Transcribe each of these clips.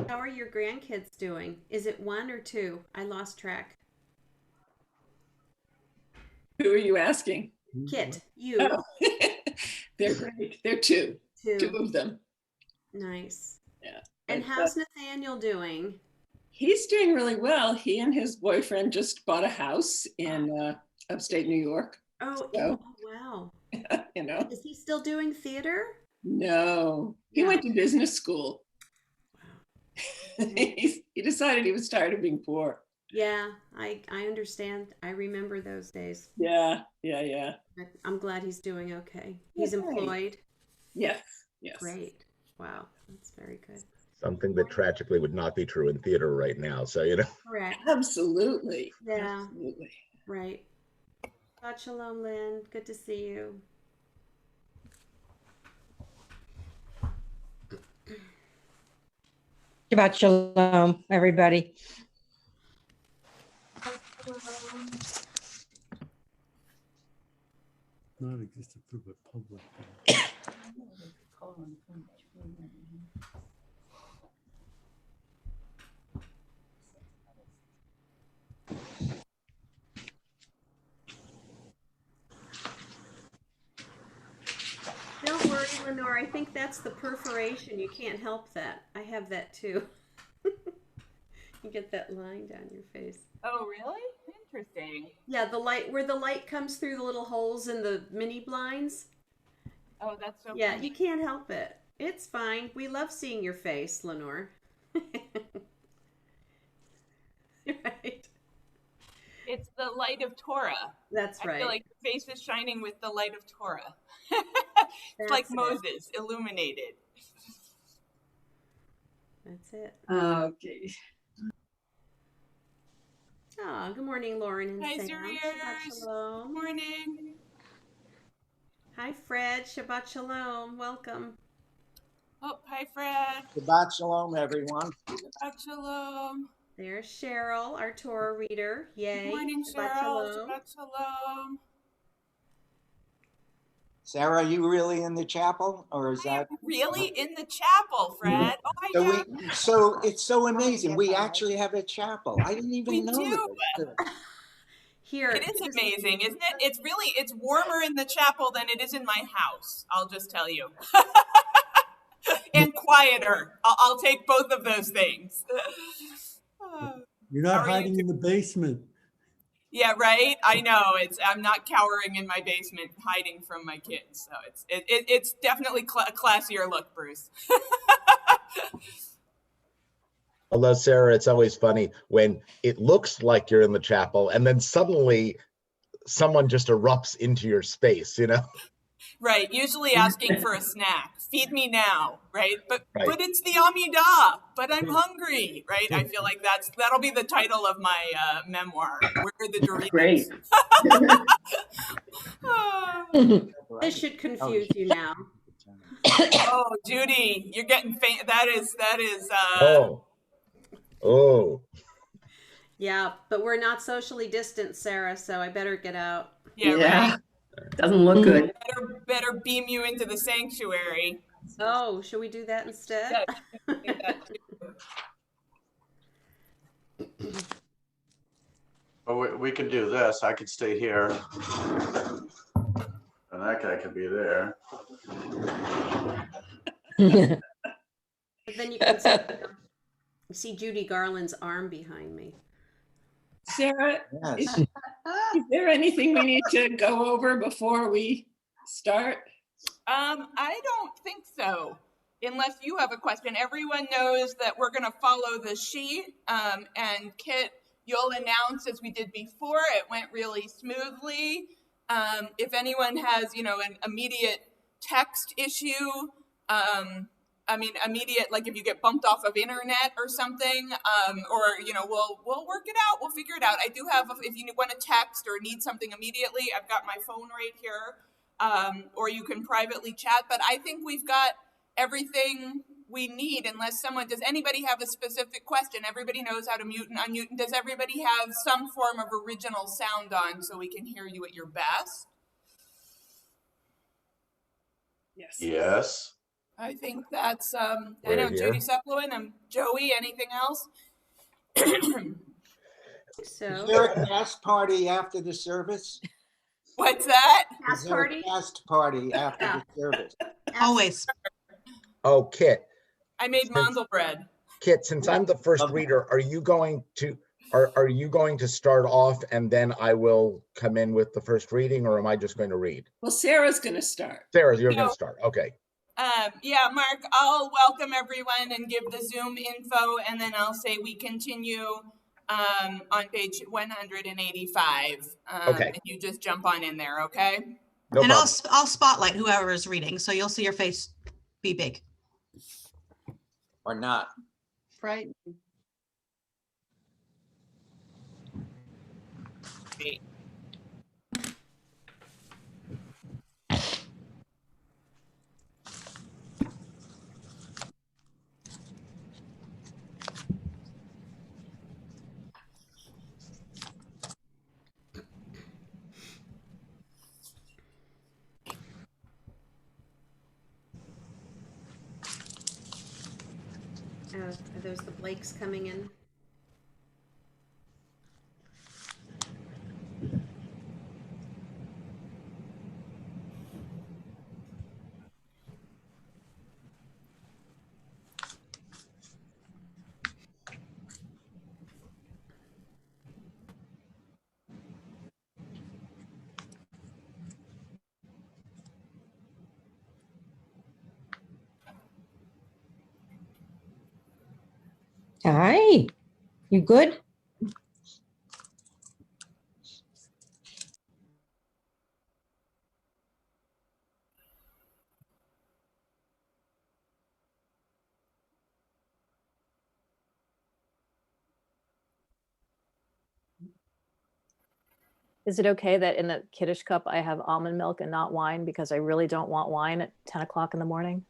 How are your grandkids doing? Is it one or two? I lost track. Who are you asking? Kit, you. Oh, they're great. They're two Two. of them. Nice. Yeah. And But how's Nathaniel doing? he's doing really well. He and his boyfriend just bought a house in upstate New York. Oh, So, oh wow. you know, Is he still doing theater? no, he No. went to business school. Okay. He decided he was tired of being poor. Yeah, I understand. I remember those days. Yeah. I'm glad he's doing okay. Yeah, He's thanks. employed. Yes. Great. Wow, that's very good. Something that tragically would not be true in theater right now. So, Correct. Absolutely. Yeah, Absolutely. right. Shabbat shalom, Lynn. Good to see you. Shabbat shalom, everybody. Not existed through the public. Don't worry, Lenore. I think that's the perforation. You can't help that. I have that too. You get that line down your face. Oh, really? Interesting. Yeah, the light where the light comes through the little holes in the mini blinds. Oh, that's so Yeah, funny. you can't help it. It's fine. We love seeing your face, Lenore. Right. It's the light of Torah. That's I right. feel like the face is shining with the light of Torah. It's like That's it. Moses, illuminated. That's it. Okay. Oh, good morning, Lauren and Hi, Sam. Zuriers. Shabbat shalom. Morning. Hi, Fred. Shabbat shalom. Welcome. Oh, hi, Fred. Shabbat shalom, everyone. Shabbat shalom. There's Cheryl, our Torah reader. Yay. Good morning, Shabbat Cheryl. shalom. Shabbat shalom. Sarah, are you really in the chapel, or is I am that? really in the chapel, Fred. Oh my So God. so it's so amazing. We actually have a chapel. I didn't even We know do. that. Here. It is amazing, isn't it? It's warmer in the chapel than it is in my house. I'll just tell you. And quieter. I'll take both of those things. You're not How are you hiding in the basement. Yeah, right. I know. I'm not cowering in my basement, hiding from my kids. So it's definitely a classier look, Bruce. although Sarah, it's always funny when it looks like you're in the chapel and then suddenly someone just erupts into your space, Right. Usually asking for a snack. Feed me now. Right. But it's the Amidah. But I'm hungry. Right. I feel like that'll be the title of my memoir. Where are the Doritos? Great. This should confuse you now. Oh, Judy, you're getting faint. That is. Oh. Yeah, but we're not socially distant, Sarah, so I better get out. Yeah. Right. Doesn't look good. Better beam you into the sanctuary. Oh, should we do that instead? Well, we can do this. I could stay here. And that guy could be there. But then you can see Judy Garland's arm behind me. Sarah, Yes. is there anything we need to go over before we start? I don't think so. Unless you have a question. Everyone knows that we're going to follow the sheet. And Kit, you'll announce as we did before. It went really smoothly. If anyone has, an immediate text issue, immediate, like if you get bumped off of internet or something, we'll work it out. We'll figure it out. I do have, if you want to text or need something immediately, I've got my phone right here. Or you can privately chat, but I think we've got everything we need unless does anybody have a specific question? Everybody knows how to mute and unmute. And does everybody have some form of original sound on so we can hear you at your best? Yes. Yes. I think that's, I We're know here. Judy Sepulveda, I'm Joey, anything else? Is So, there a cast party after the service? What's that? Is cast there a party? cast party after the service? Always. Oh, Kit, I made since, mandel bread. Kit, since I'm the first reader, are you going to start off and then I will come in with the first reading, or am I just going to read? Well, Sarah's going to start. Sarah, you're going No. to start. Okay. Yeah, Mark, I'll welcome everyone and give the Zoom info, and then I'll say we continue on page 185. Okay. And you just jump on in there, okay? No And problem. I'll spotlight whoever is reading, so you'll see your face be big. Or not? Right. Great. Are those the Blakes coming in? Hi, you good? Is it okay that in the kiddish cup I have almond milk and not wine because I really don't want wine at 10 o'clock in the morning?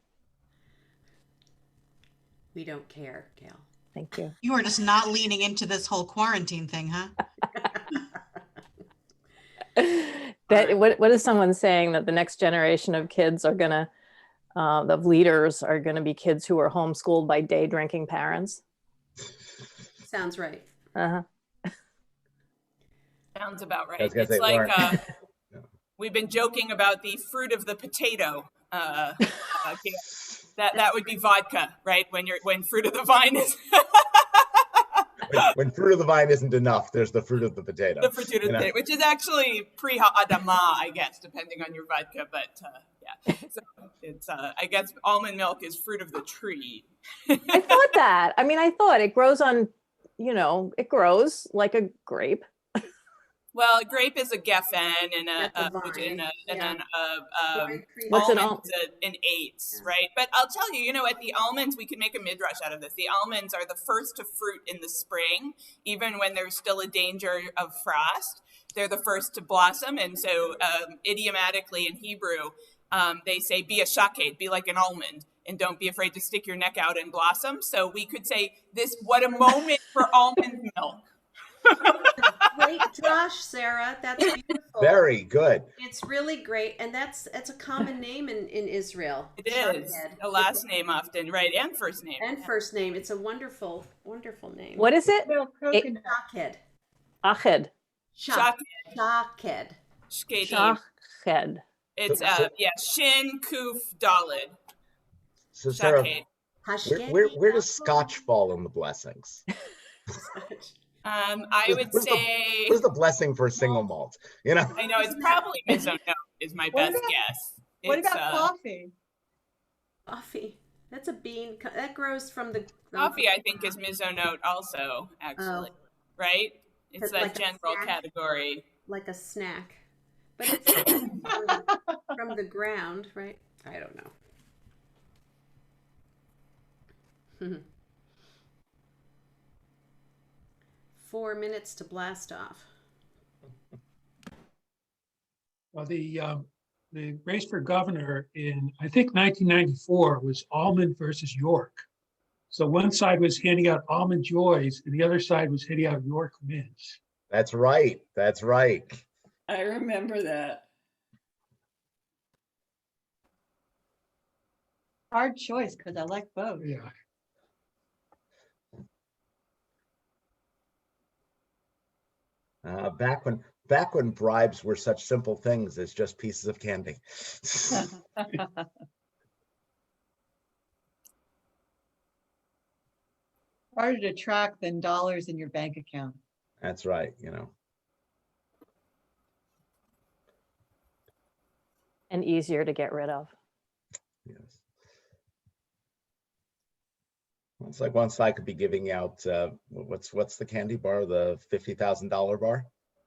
We don't care, Gail. Thank you. You are just not leaning into this whole quarantine thing, huh? What is someone saying that the next generation of kids are gonna, of leaders are gonna be kids who are homeschooled by day drinking parents? Sounds right. Uh-huh. Sounds about right. I was gonna It's say, like Lauren. we've been joking about the fruit of the potato. That would be vodka, right? When fruit of the vine is When fruit of the vine isn't enough, there's the fruit of the potato. the fruit of the potato, which is actually pre-Adama, I guess, depending on your vodka. But yeah, so it's I guess almond milk is fruit of the tree. I thought that. I mean, I thought it grows on, it grows like a grape. Well, a grape is a geffen, and What's an almond is an eighth, right? But I'll tell you, at the almonds, we can make a midrash out of this. The almonds are the first to fruit in the spring, even when there's still a danger of frost. They're the first to blossom, and so idiomatically in Hebrew, they say, be a shaked, be like an almond, and don't be afraid to stick your neck out and blossom. So we could say this, what a moment for almond milk. Great Josh, Sarah. That's beautiful. Very good. It's really great. And that's a common name in Israel. It is. A last name often, right? And first name. And first name. It's a wonderful, wonderful name. What is it? Shaked. Ached. Shaked. Shached. It's Shin Kuf Dalid. So Sarah, Shaked. where does Scotch fall in the blessings? I would say. Where's the blessing for single malt? I know it's probably miso is my best guess. What about coffee? Coffee. That's a bean. That grows from the. Coffee, I think, is miso note also, actually. Right? It's that like general category. Like a snack. But it's from the ground, right? I don't know. 4 minutes to blast off. Well, the race for governor in, I think, 1994 was Almond versus York. So one side was handing out almond joys and the other side was handing out York mints. That's right. That's right. I remember that. Hard choice because I like both. Yeah. Back when bribes were such simple things as just pieces of candy. Harder to track than dollars in your bank account. That's right, you know. And easier to get rid of. Yes. It's like once I could be giving out what's the candy bar, the $50,000 bar?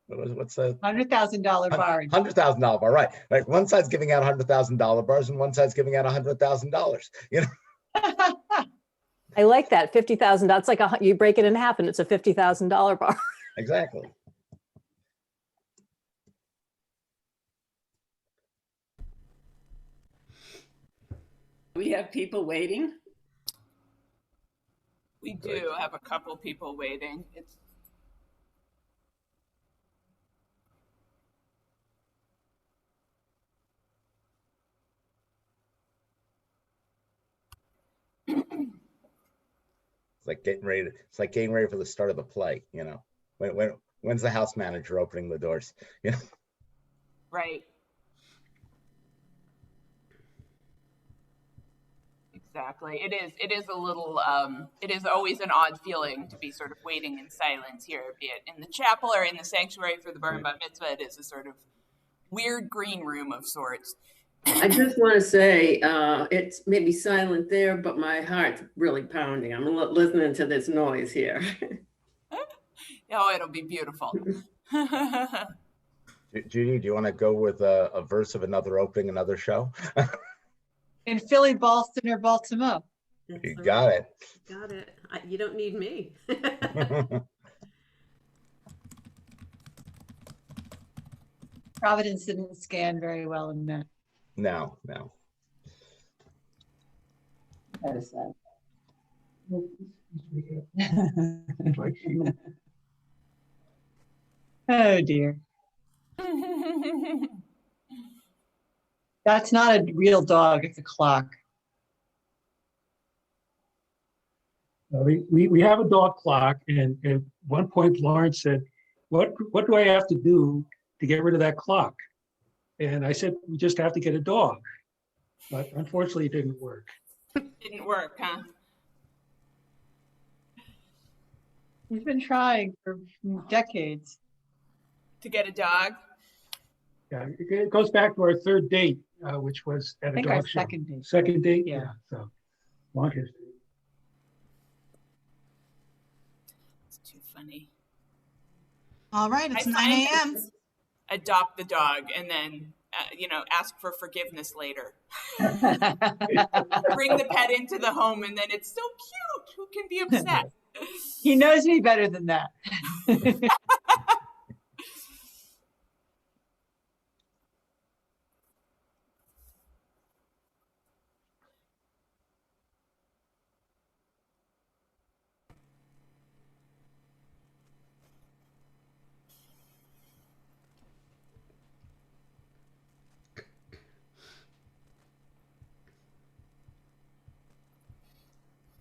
What's the $100,000 bar. $100,000 bar, right? Like one side's giving out $100,000 bars and one side's giving out $100,000. You know. I like that $50,000. It's like you break it in half and it's a $50,000 bar. Exactly. We have people waiting. We do have a couple people waiting. It's It's like getting ready for the start of the play, you know. When's the house manager opening the doors? You know? right. Exactly. It is a little it is always an odd feeling to be sort of waiting in silence here, be it in the chapel or in the sanctuary for the bar and bat mitzvah. It is a sort of weird green room of sorts. I just want to say it's maybe silent there, but my heart's really pounding. I'm listening to this noise here. Oh, it'll be beautiful. Judy, do you want to go with a verse of another opening, another show? In Philly, Boston, or Baltimore. You got it. Got it. You don't need me. Providence didn't scan very well in that. No. That is sad. Oh dear. That's not a real dog, it's a clock. We have a dog clock, and at one point Lawrence said, what do I have to do to get rid of that clock? And I said, we just have to get a dog. But unfortunately, it didn't work. Didn't work, huh? We've been trying for decades. To get a dog? Yeah, it goes back to our third date, which was at a our dog show. second date. Second date? Yeah. So, long history. It's too funny. All right, it's I 9 find a.m. Adopt the dog and then, ask for forgiveness later. Bring the pet into the home and then it's so cute. Who can be upset? He knows me better than that.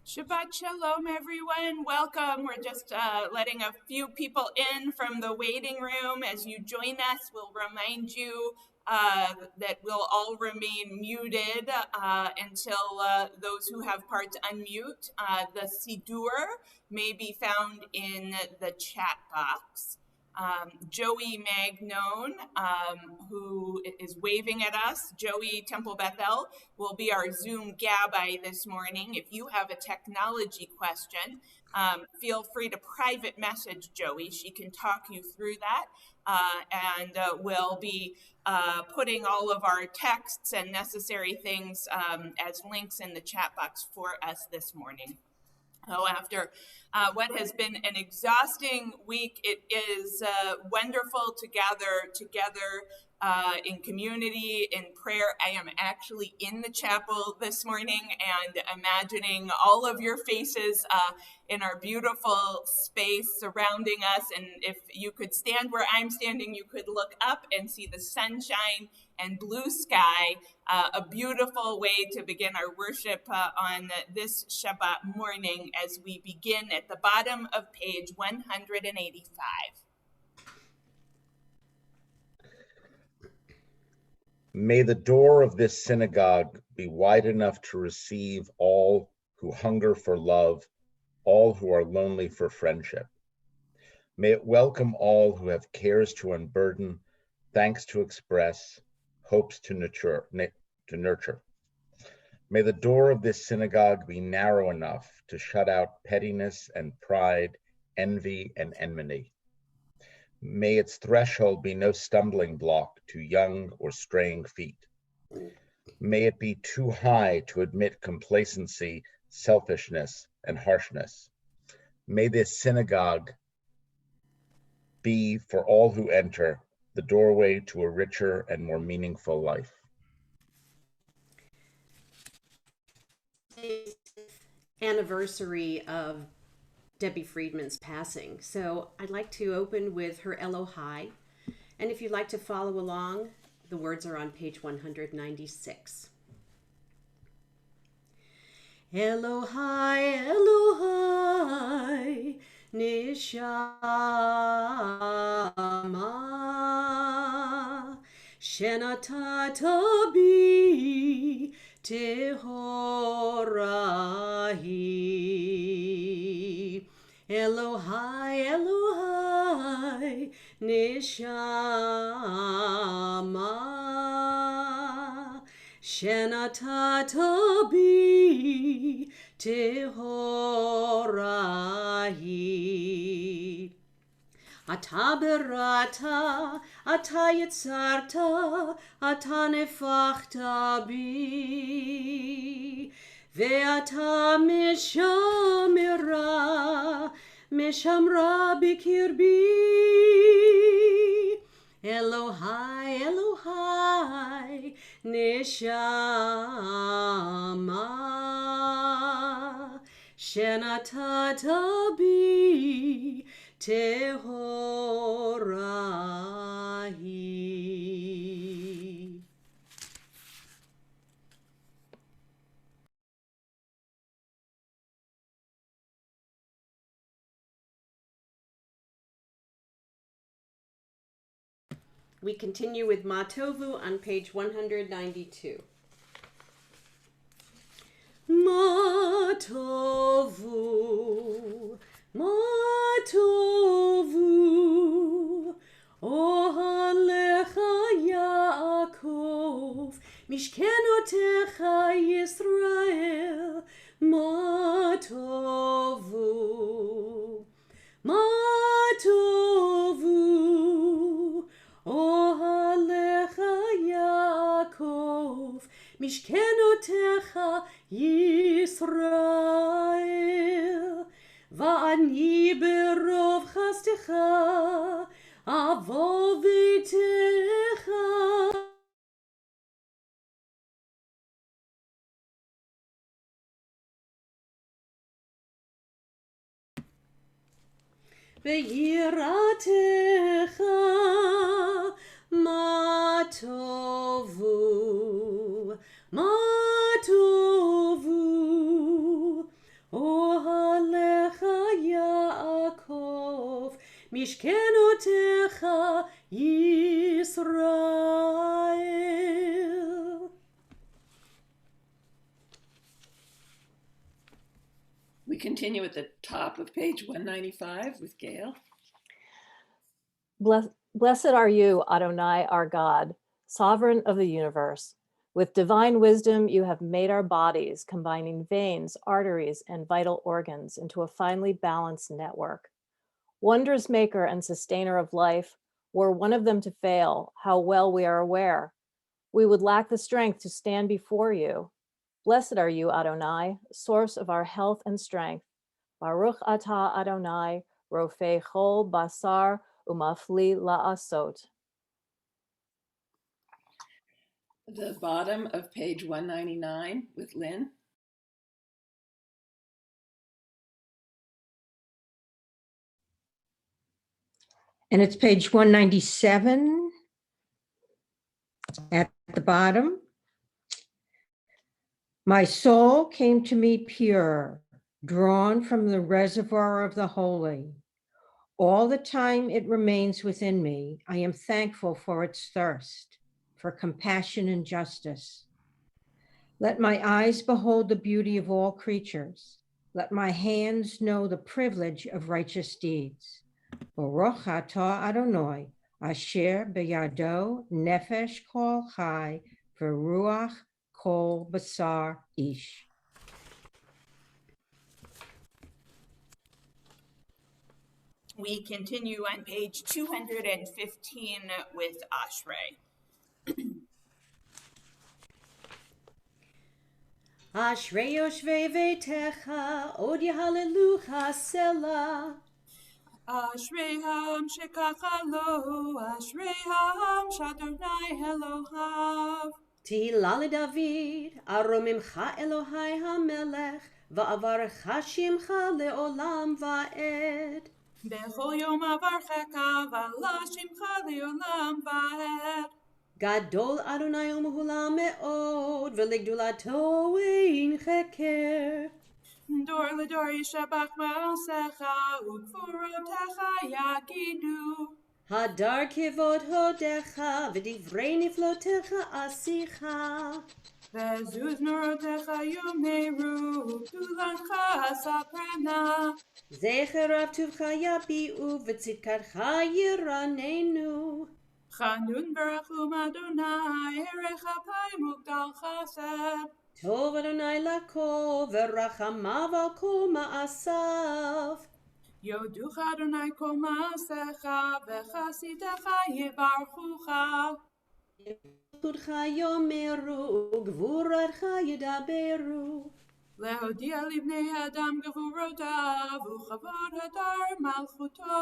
Shabbat Shalom, everyone. Welcome. We're just letting a few people in from the waiting room. As you join us, we'll remind you that we'll all remain muted until those who have parts unmute. The Siddur may be found in the chat box. Joey Magnone, who is waving at us, Joey Temple Bethel, will be our Zoom Gabbai this morning. If you have a technology question, feel free to private message Joey. She can talk you through that. And we'll be putting all of our texts and necessary things as links in the chat box for us this morning. So after what has been an exhausting week, it is wonderful to gather together in community, in prayer. I am actually in the chapel this morning and imagining all of your faces in our beautiful space surrounding us. And if you could stand where I'm standing, you could look up and see the sunshine and blue sky. A beautiful way to begin our worship on this Shabbat morning as we begin at the bottom of page 185. May the door of this synagogue be wide enough to receive all who hunger for love, all who are lonely for friendship. May it welcome all who have cares to unburden, thanks to express, hopes to nurture. May the door of this synagogue be narrow enough to shut out pettiness and pride, envy and enmity. May its threshold be no stumbling block to young or straying feet. May it be too high to admit complacency, selfishness, and harshness. May this synagogue be, for all who enter, the doorway to a richer and more meaningful life. Anniversary of Debbie Friedman's passing. So I'd like to open with her Elohai. And if you'd like to follow along, the words are on page 196. Elohai, Elohai, Neshama, Shenatata bi Tehorahi. Elohai, Elohai, Neshama, Shenatata bi Tehorahi. Ata berata, ata yitzarta, ata nefachta bi, ve'ata mishamira, mishamra bikirbi. Elohai, Elohai, neshama, shenatata bi tehorahi. We continue with Matovu on page 192. Matovu, Matovu, Ohalecha Yaakov, Mishkenotecha Yisrael, Matovu, Matovu, Ohalecha Yaakov, Mishkenotecha Yisrael, Va'ani berov chastecha, avo v'techa. Ve'yiratecha, Matovu, Matovu, Ohalecha Yaakov, Mishkenotecha Yisrael. We continue at the top of page 195 with Gail. Blessed are you, Adonai, our God, sovereign of the universe. With divine wisdom, you have made our bodies, combining veins, arteries, and vital organs into a finely balanced network. Wondrous maker and sustainer of life, were one of them to fail, how well we are aware. We would lack the strength to stand before you. Blessed are you, Adonai, source of our health and strength. Baruch atah Adonai, rofei chol basar umafli la'asot. The bottom of page 199 with Lynn. And it's page 197. At the bottom, my soul came to me pure, drawn from the reservoir of the holy. All the time it remains within me, I am thankful for its thirst, for compassion and justice. Let my eyes behold the beauty of all creatures. Let my hands know the privilege of righteous deeds. Baruch atah Adonai, asher beyado nefesh kol chai, v'ruach kol basar ish. We continue on page 215 with Ashrei. Ashrei yoshvei veitecha, od yehalelucha selah. Ashrei shekachalo, Ashrei shadonai Elohav. Tehillah David, aromimcha Elohai hamelech, va'avarcha shimcha leolam va'ed. Bechol yom avarcheka, v'ala shimcha leolam va'ed. Gadol Adonai u'mehulam me'od, v'legdulato ein cheker. Dor ledor yishabach ma'asecha, u'gvurotecha yagidu. Hadar kivod hodecha, v'divrei niflotecha asicha. Vezuz norotecha yomeru, tulancha saprana. Zecher av tuvcha yabi'u, v'tzidkatcha yiranenu. Chanun berachum Adonai, erech apay mugdal chesed. Tov Adonai lako, v'rachamav al kol ma'asav. Yoduch Adonai kol maasecha, v'chasitecha yivarchucha. Kudcha yomeru, ugvuratcha yidaberu. Lehodia libnei adam gevurotav, uchavod hadar malchuto.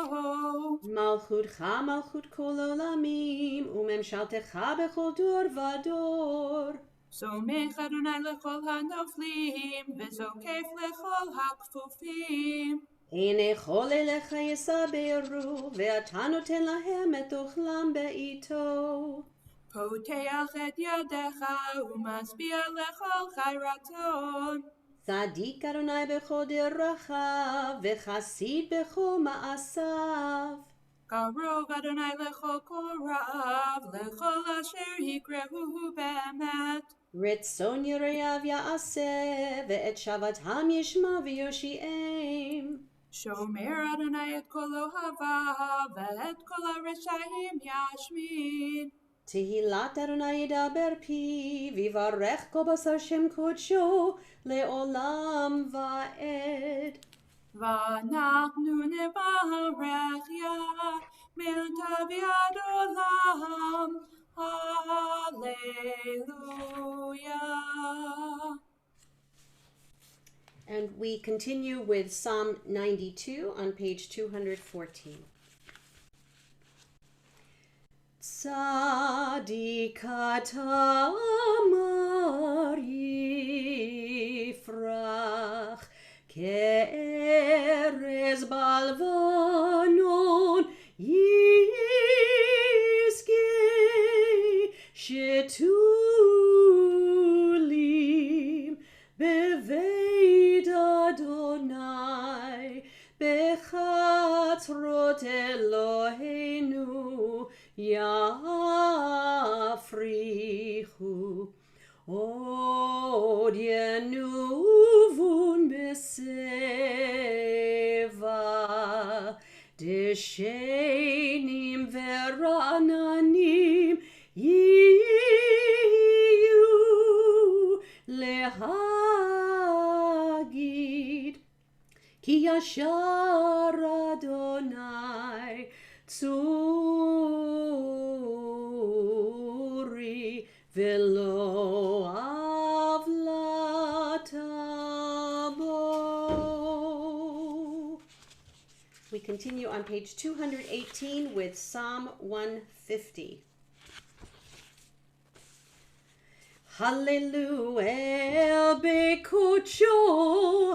Malchutcha malchut kol olamim, umemshaltecha bechol dor vador. Somech Adonai lechol hanoflim, v'zokef lechol hakfufim. Eine chol elecha yisaberu, ve'ata noten lahem et ochlam be'ito. Poteach et yadecha, umasbia lechol chayraton. Tzadik Adonai bechol derachav, ve'chasid bechol ma'asav. Karov Adonai lechol korav, lechol asher yikrehu be'emet. Ritzon yireyav ya'aseh, ve'et shavatam yishma v'yoshi'em. Shomer Adonai et kol ohavav, ve'et kol harishayim yashmin. Tehillat Adonai yidaber pi, vivarech kol basar shem kodsho, le'olam va'ed. V'anachnu nevarech ya, me'antav yad olam. Hallelujah. And we continue with Psalm 92 on page 214. Tzadikat amar yifrach, ke'erez balvanon yizke, shetulim beveit Adonai, bechatzrot Eloheinu yafrichu. Od yenuvun beseva, deshenim verananim yiyu lehagid, ki yashar Adonai tzuri velo avlatabo. We continue on page 218 with Psalm 150. Hallelujah, bekucho,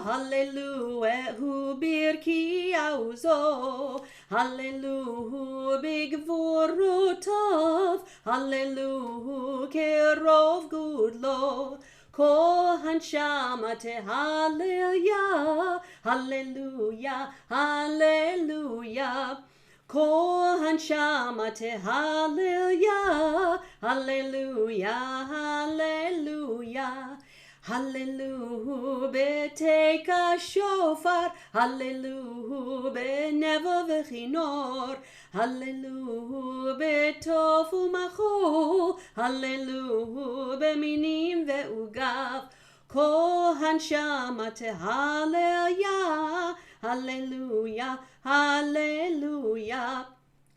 hallelujah, hu birki auzo, hallelujah, bigvorotov, hallelujah, kerov gudlo, kohan shamate, hallelujah, hallelujah, hallelujah. Kohan shamate, hallelujah, hallelujah, hallelujah. Hallelujah, beteka shofar, hallelujah, benevo vechinor, hallelujah, betofu macho, hallelujah, beminim veugav. Kohan shamate, hallelujah, hallelujah, hallelujah.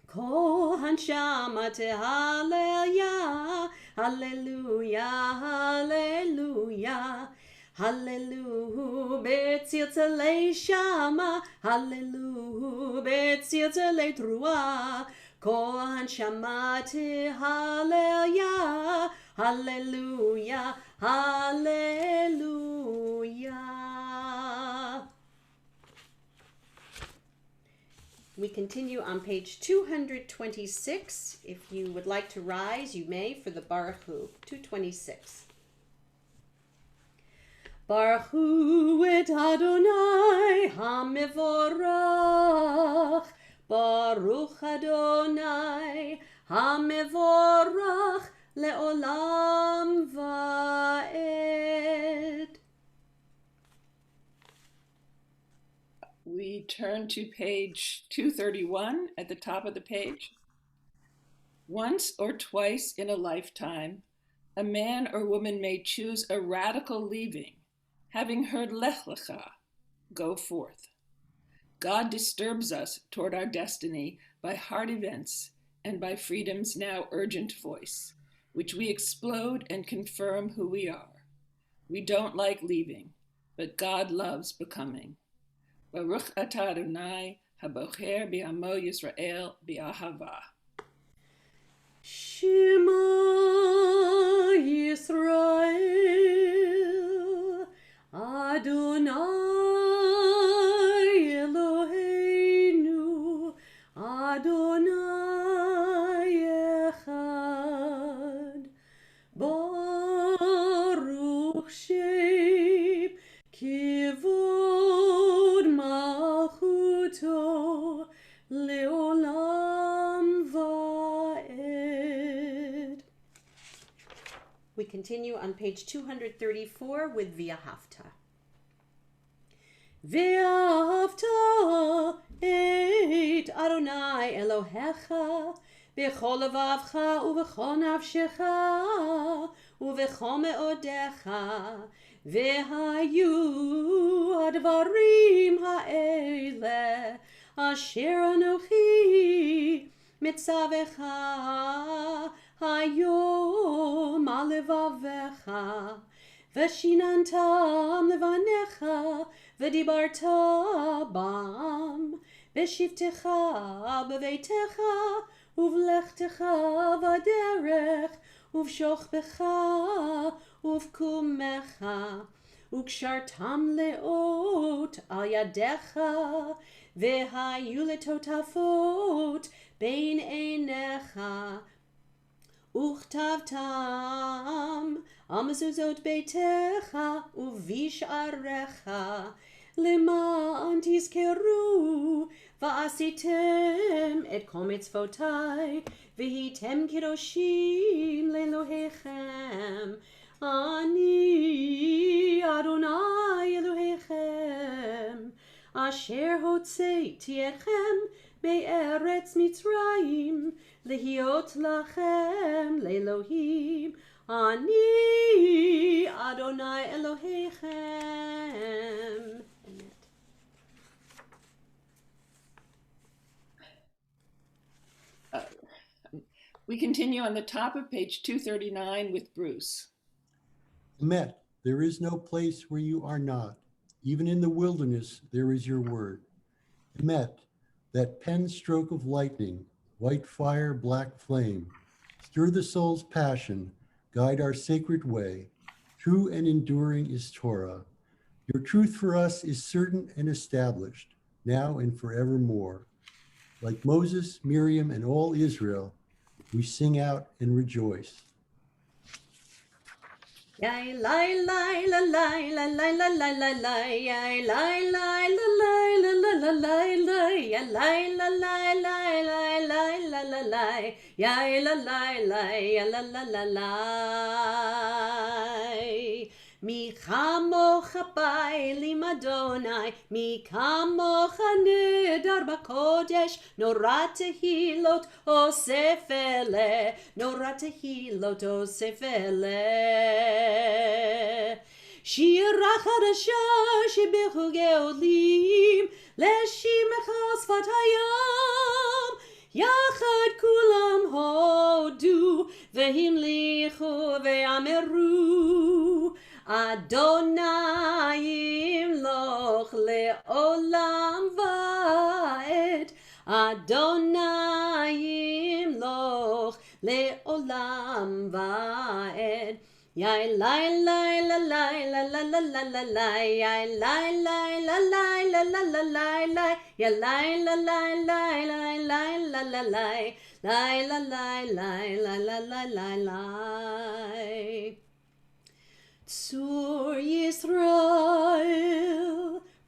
Kohan shamate, hallelujah, hallelujah, hallelujah. Hallelujah, betzirtzalei shama, hallelujah, betzirtzalei trua. Kohan shamate, hallelujah, hallelujah, hallelujah. We continue on page 226. If you would like to rise, you may for the Baruch Hu. 226. Baruch Hu et Adonai HaMevorach. Baruch Adonai HaMevorach le'olam va'ed. We turn to page 231 at the top of the page. Once or twice in a lifetime, a man or woman may choose a radical leaving, having heard Lech Lecha, go forth. God disturbs us toward our destiny by hard events and by freedom's now urgent voice, which we explode and confirm who we are. We don't like leaving, but God loves becoming. Baruch atah Adonai habocher bi'amo Yisrael bi'ahava. Shema Yisrael, Adonai Eloheinu, Adonai Echad. Baruch Shem Kivod Malchuto Leolam Va'ed. We continue on page 234 with V'ahavta. V'ahavta et Adonai Elohecha b'chol levavcha u'v'chol nafshecha u'v'chol me'odecha v'hayu hadvarim ha'ele asher anochi mitzavecha hayom al levavecha v'shinantam levanecha v'dibarta bam v'shivtecha b'veitecha uvlechtecha v'derech uvshochbecha uvkumecha ukshartam leot al yadecha v'hayu letotafot bein einecha Uchtavtam amazuzot beitecha uvish'arecha למען תזכרו ועשיתם את כל מצוותיי והייתם קדושים לאלוהיכם. אני אדוני אלוהיכם אשר הוצאתי אתכם בארץ מצרים להיות לכם לאלוהים. אני אדוני אלוהיכם. We continue on the top of page 239 with Bruce. Emet, there is no place where you are not. Even in the wilderness, there is your word. Emet, that pen stroke of lightning, white fire, black flame, stir the soul's passion, guide our sacred way. True and enduring is Torah. Your truth for us is certain and established, now and forevermore. Like Moses, Miriam, and all Israel, we sing out and rejoice. Yai lai lai la lai la lai la lai la lai yai lai lai la lai la la la lai lai yai lai la lai lai lai lai la la lai yai la lai lai ya la la la lai. Mi chamocha ba'elim Adonai, mi kamocha nidar b'kodesh, nora tehilot osef ele, nora tehilot osef ele. שירה חדשה שבחוגי עולים, לשמחה שפת הים, יחד כולם הודו, והמליכו ואמרו, אדוני ימלוך לעולם ועד, אדוני ימלוך לעולם ועד. Yai lai lai la lai la la la la la lai yai lai lai la lai la la la lai lai yai lai la lai lai lai lai la la lai lai la lai lai la la la lai lai. Tzur Yisrael,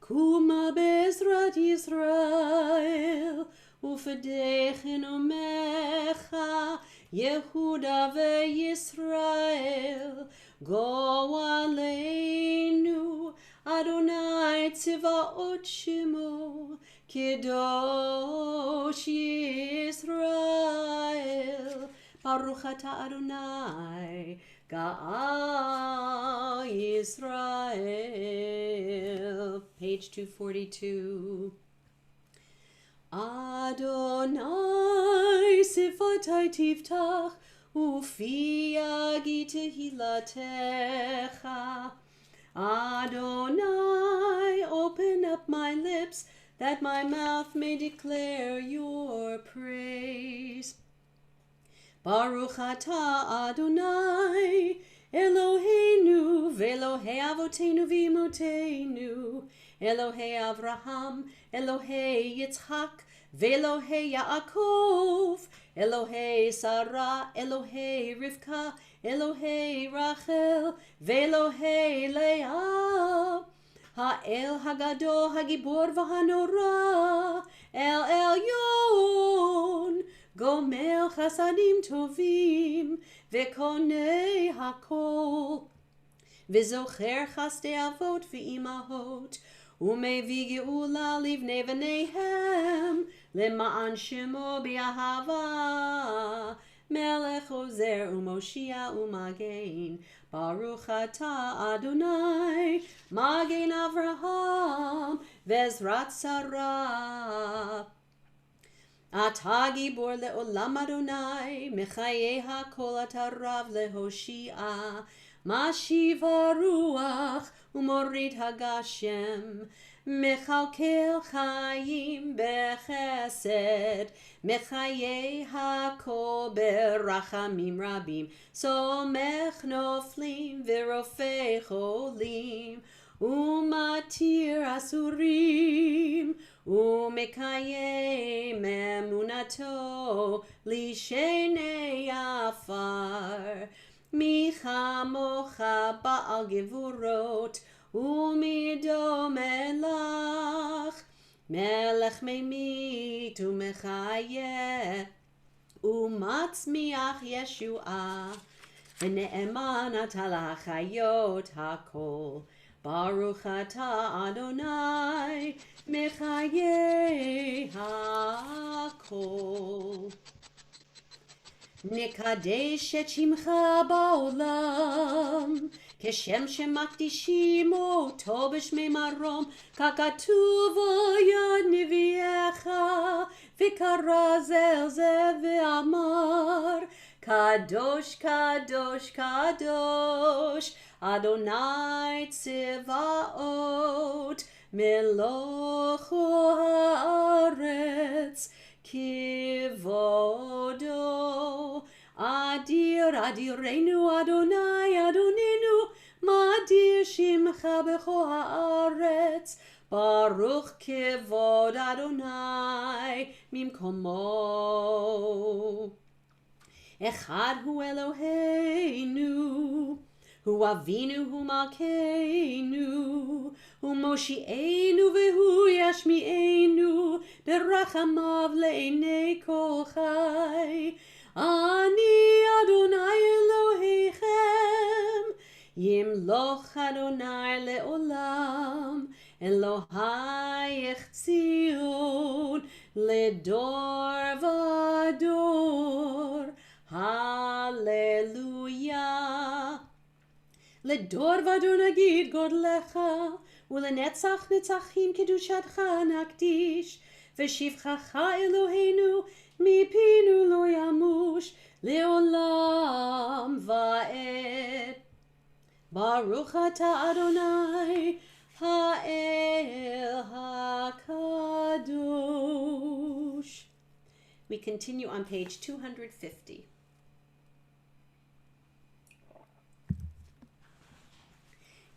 kuma bezrat Yisrael, ufedechin umecha Yehuda veYisrael, go aleinu, Adonai tzivaot shemo, Kedosh Yisrael, Baruch ata Adonai, Ga'al Yisrael. Page 242. Adonai sifatai tiftach ufi agi tehilatecha. Adonai, open up my lips that my mouth may declare your praise. Baruch atah Adonai Eloheinu ve'Elohei avotenu v'imotenu, Elohei Avraham, Elohei Yitzhak, ve'Elohei Yaakov, Elohei Sarah, Elohei Rivka, Elohei Rachel, ve'Elohei Leah, Ha'el Hagadol Hagibor v'Hanora, El Elyon, Gomer Chasadim Tovim, Ve'Konei Hakol, V'Zocher Chasdei Avot v'Imahot, Umevi Geula Livnei V'neihem, Lema'an Shemo B'Ahava, Melech Ozer Umoshia Umagein, Baruch atah Adonai, Magein Avraham, Vezrat Sarah. Ata gibor le'olam Adonai, Mechaye hakol ata rav lehoshia, Mashiv haruach umorid hagashem, Mechalkel chayim bechesed, Mechaye hakol berachamim rabim, Somech noflim v'rofei cholim, Umatir asurim, Umekayem emunato lishenei afar, Michamocha ba'al gevurot, Umido melach, Melech memit umechayeh, Umatzmiach Yeshua, V'ne'eman ata l'chayot hakol. Baruch atah Adonai, Mechaye hakol. Nekadesh et shimcha ba'olam, Keshem shemakdishim oto b'shmei marom, Kakatuv yad neviecha, V'kara zel ze ve'amar, Kadosh, Kadosh, Kadosh, Adonai Tzivaot, Melochu haaretz, Kivodo, Adir אדירנו אדוני אדוננו, מאדיר שמך בכל הארץ, ברוך כבוד אדוני ממקומו. אחד הוא אלוהינו, הוא אבינו הוא מלכנו, הוא מושיענו והוא ישמיענו, ברחמיו לעיני כל חי. אני אדוני אלוהיכם, ימלוך אדוני לעולם, אלוהייך ציון לדור ודור. הללויה. לדור ודור נגיד גודלך, ולנצח נצחים קדושתך נקדיש, ושבחך אלוהינו מפינו לא ימוש לעולם ועד. ברוך אתה אדוני האל הקדוש. We continue on page 250.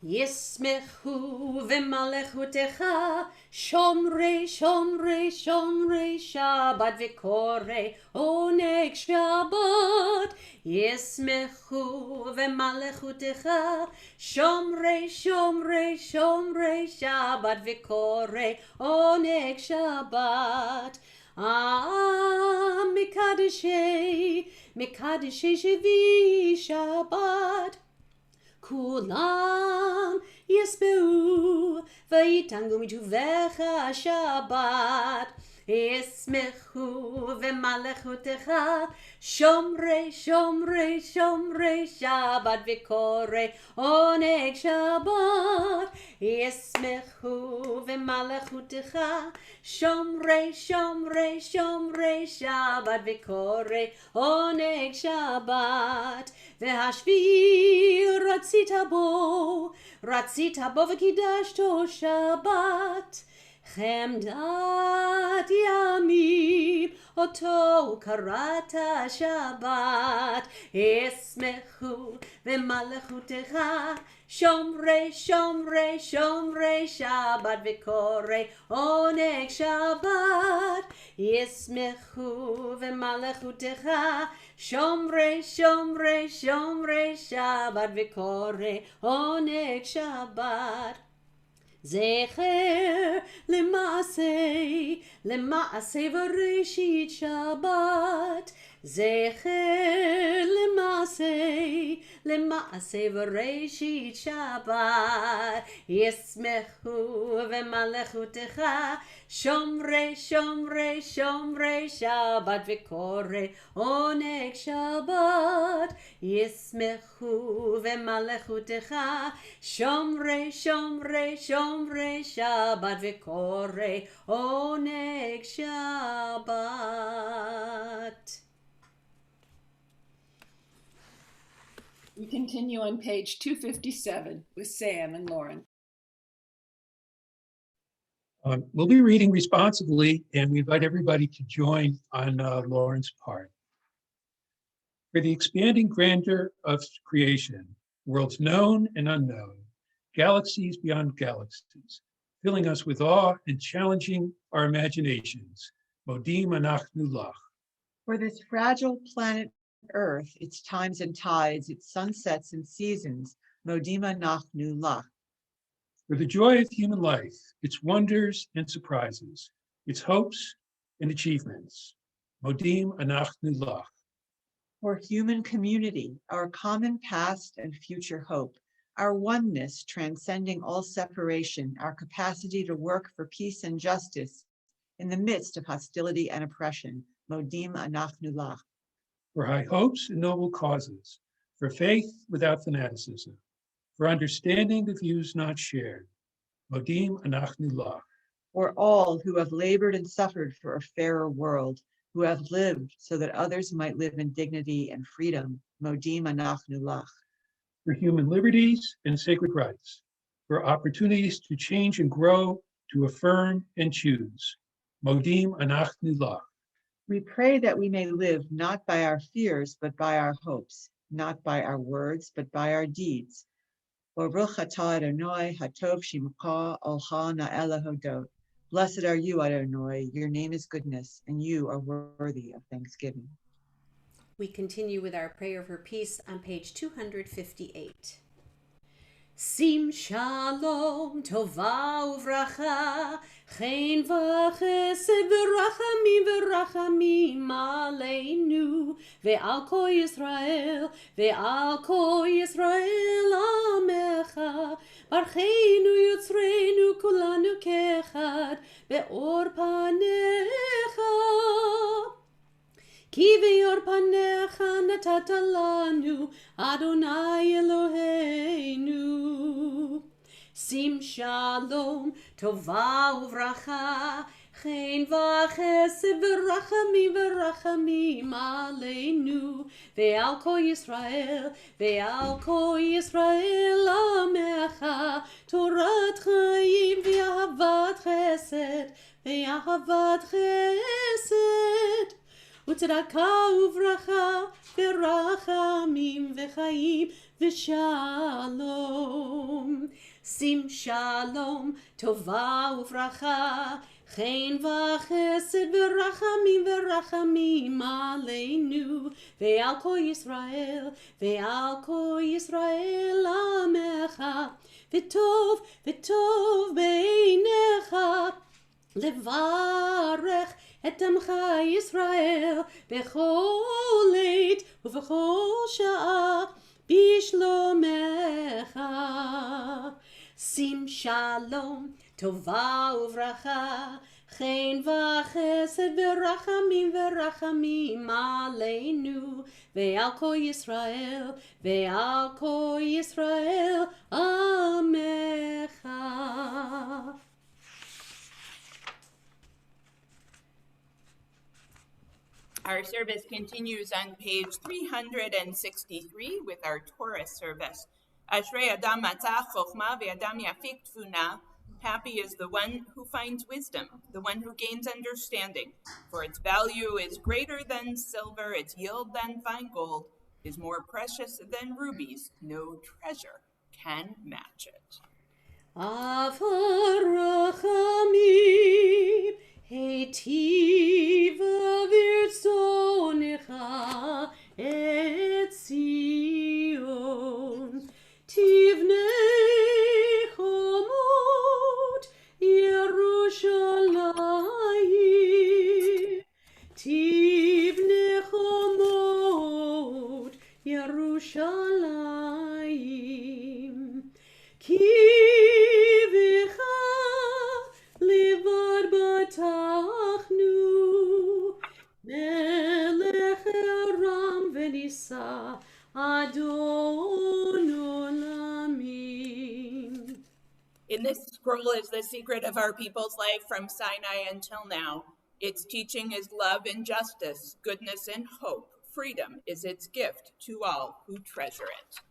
ישמחו ומלכותך שומרי שומרי שומרי שבת וקוראי עונג שבת. ישמחו ומלכותך שומרי שומרי שומרי שבת וקוראי עונג שבת. מקדשי שבי שבת, כולם יספרו ויתענגו מטובך שבת. ישמחו ומלכותך שומרי שומרי שומרי שבת וקוראי עונג שבת. ישמחו ומלכותך שומרי שומרי שומרי שבת וקוראי עונג שבת. והשביעי רצית בו וקידשתו שבת. חמדת ימים אותו קראת שבת. ישמחו ומלכותך שומרי שומרי שומרי שבת וקוראי עונג שבת. ישמחו ומלכותך שומרי שומרי שומרי שבת וקוראי עונג שבת. זכר למעשה בראשית שבת. זכר למעשה בראשית שבת. ישמחו ומלכותך שומרי שומרי שומרי שבת וקוראי עונג שבת. ישמחו ומלכותך שומרי שומרי שומרי שבת וקוראי עונג שבת. We continue on page 257 with Sam and Lauren. We'll be reading responsibly, and we invite everybody to join on Lauren's part. For the expanding grandeur of creation, worlds known and unknown, galaxies beyond galaxies, filling us with awe and challenging our imaginations, Modim Anachnu Lach. For this fragile planet Earth, its times and tides, its sunsets and seasons, Modim Anachnu Lach. For the joy of human life, its wonders and surprises, its hopes and achievements, Modim Anachnu Lach. For human community, our common past and future hope, our oneness transcending all separation, our capacity to work for peace and justice in the midst of hostility and oppression, Modim Anachnu Lach. For high hopes and noble causes, for faith without fanaticism, for understanding the views not shared, Modim Anachnu Lach. For all who have labored and suffered for a fairer world, who have lived so that others might live in dignity and freedom, Modim Anachnu Lach. For human liberties and sacred rights, for opportunities to change and grow, to affirm and choose, Modim Anachnu Lach. We pray that we may live not by our fears, but by our hopes, not by our words, but by our deeds. Baruch atah Adonai, hatov shimcha olcha na'el hodot. Blessed are you, Adonai, your name is goodness, and you are worthy of thanksgiving. We continue with our prayer for peace on page 258. Sim shalom tova uvracha chen v'chesed v'rachamim aleinu ve'al kol Yisrael amecha barcheinu yotzreinu kulanu kechad be'or panecha Ki ve'or panecha natata lanu Adonai Eloheinu. Sim shalom tova uvracha chen v'chesed v'rachamim aleinu ve'al kol Yisrael amecha Torat chaim ve'ahavat chesed וצדקה וברכה ורחמים וחיים ושלום. שים שלום, טובה וברכה, חן וחסד ורחמים עלינו ועל כל ישראל עמך, וטוב בעיניך לברך את עמך ישראל בכל עת ובכל שעה בשלומך. שים שלום, טובה וברכה, חן וחסד ורחמים עלינו ועל כל ישראל עמך. Our service continues on page 363 with our Torah service. Ashrei Adam Matzah Chochma ve'Adam Yafik Tfuna. Happy is the one who finds wisdom, the one who gains understanding. For its value is greater than silver, its yield than fine gold, is more precious than rubies. No treasure can match it. Avarachamim Heitiva virtzonecha et Zion Tivnei chomot Yerushalayim Tivnei chomot Yerushalayim Ki levad batachnu melech Aram v'nisa Adon olamim. In this scroll is the secret of our people's life from Sinai until now. Its teaching is love and justice, goodness and hope. Freedom is its gift to all who treasure it.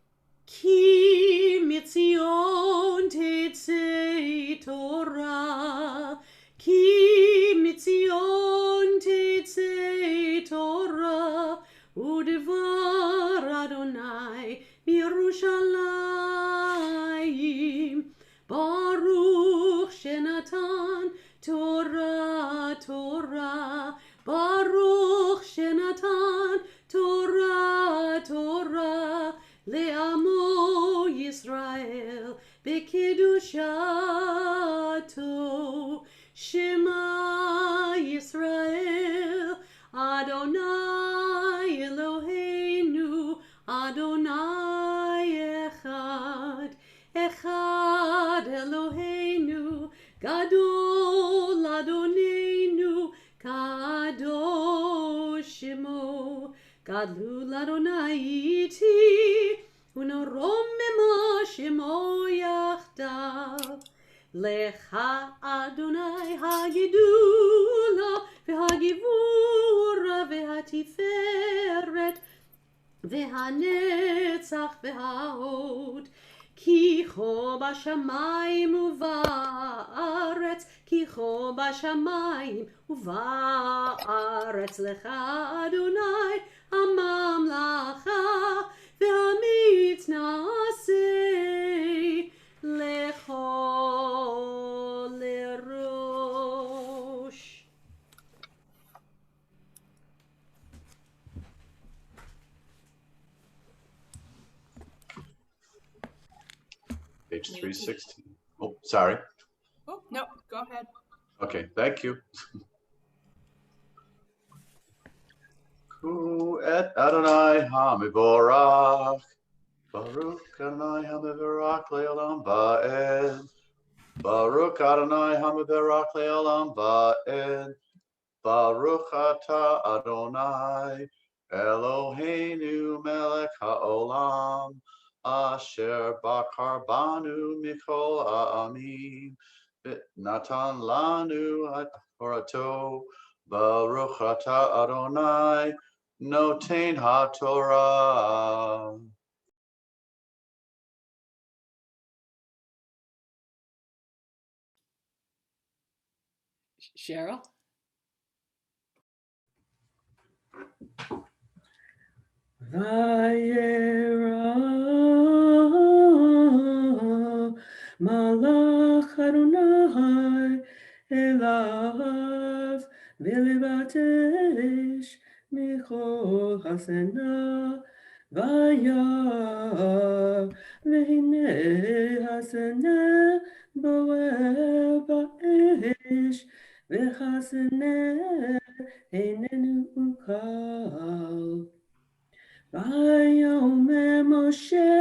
Ki mitzion tetzei Torah, Ki mitzion tetzei Torah, Udevar Adonai Yerushalayim, Baruch Shenatan Torah, Baruch Shenatan Torah, Le'amo Yisrael B'kedushato, Shema Yisrael Adonai Eloheinu Adonai Echad Eloheinu Gadol Adonenu Kadosh Shemo Gadlul Adonai iti unoromema shemo yachdav Lecha Adonai hagidula v'hagivura v'hatiferet v'hanetzach v'hahod Ki cho b'shamayim u'va'aretz Ki cho b'shamayim u'va'aretz Lecha Adonai הממלכה והמצנעשה לכל לראש. Page 316. Oh, sorry. Oh, no, go ahead. Okay, thank you. Ku et Adonai hamivorach. Baruch Adonai hamivorach le'olam va'ed. Baruch Adonai hamivorach le'olam va'ed. Baruch atah Adonai Eloheinu melech haolam. Asher bakar banu mikol ha'amim. Natan lanu ha'torato. Baruch atah Adonai noten ha'torah. Cheryl? Vayera malach Adonai elav v'libatesh michol hasena vayar v'hine hasena boer ba'esh v'hasena einenu ukal. Vayomer Moshe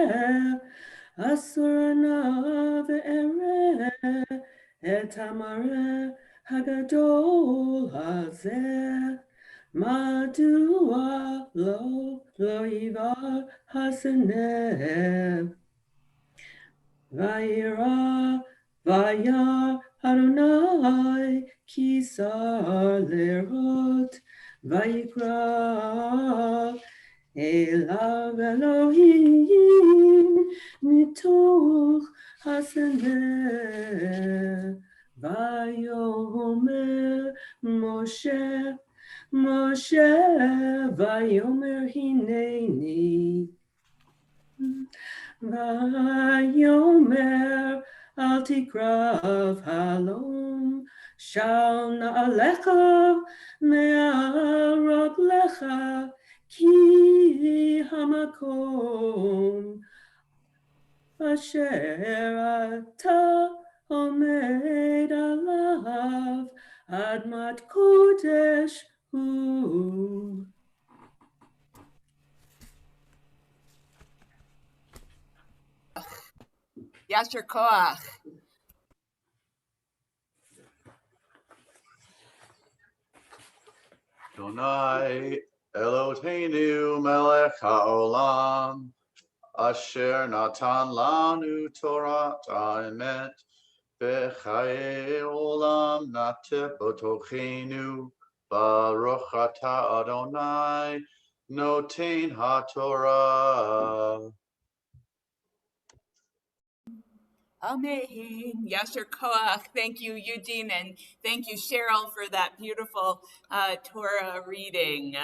Asurana ve'ereh et hamareh hagadol hazeh madua lo yivar haseneh vayira vayar Adonai kisar lerot vayikra Elav Elohim mitoch haseneh vayomer Moshe vayomer hineni vayomer al tikrav halom shal na'alecha me'arab lecha Ki hamakom asher ata omed alav admat kodesh hu. Yasher koach. Adonai Eloheinu melech haolam. Asher natan lanu Torah emet v'chaye olam nateh botochenu Baruch atah Adonai noten haTorah. Amen. Yasher koach. Thank you, Eugene, and thank you, Cheryl, for that beautiful Torah reading.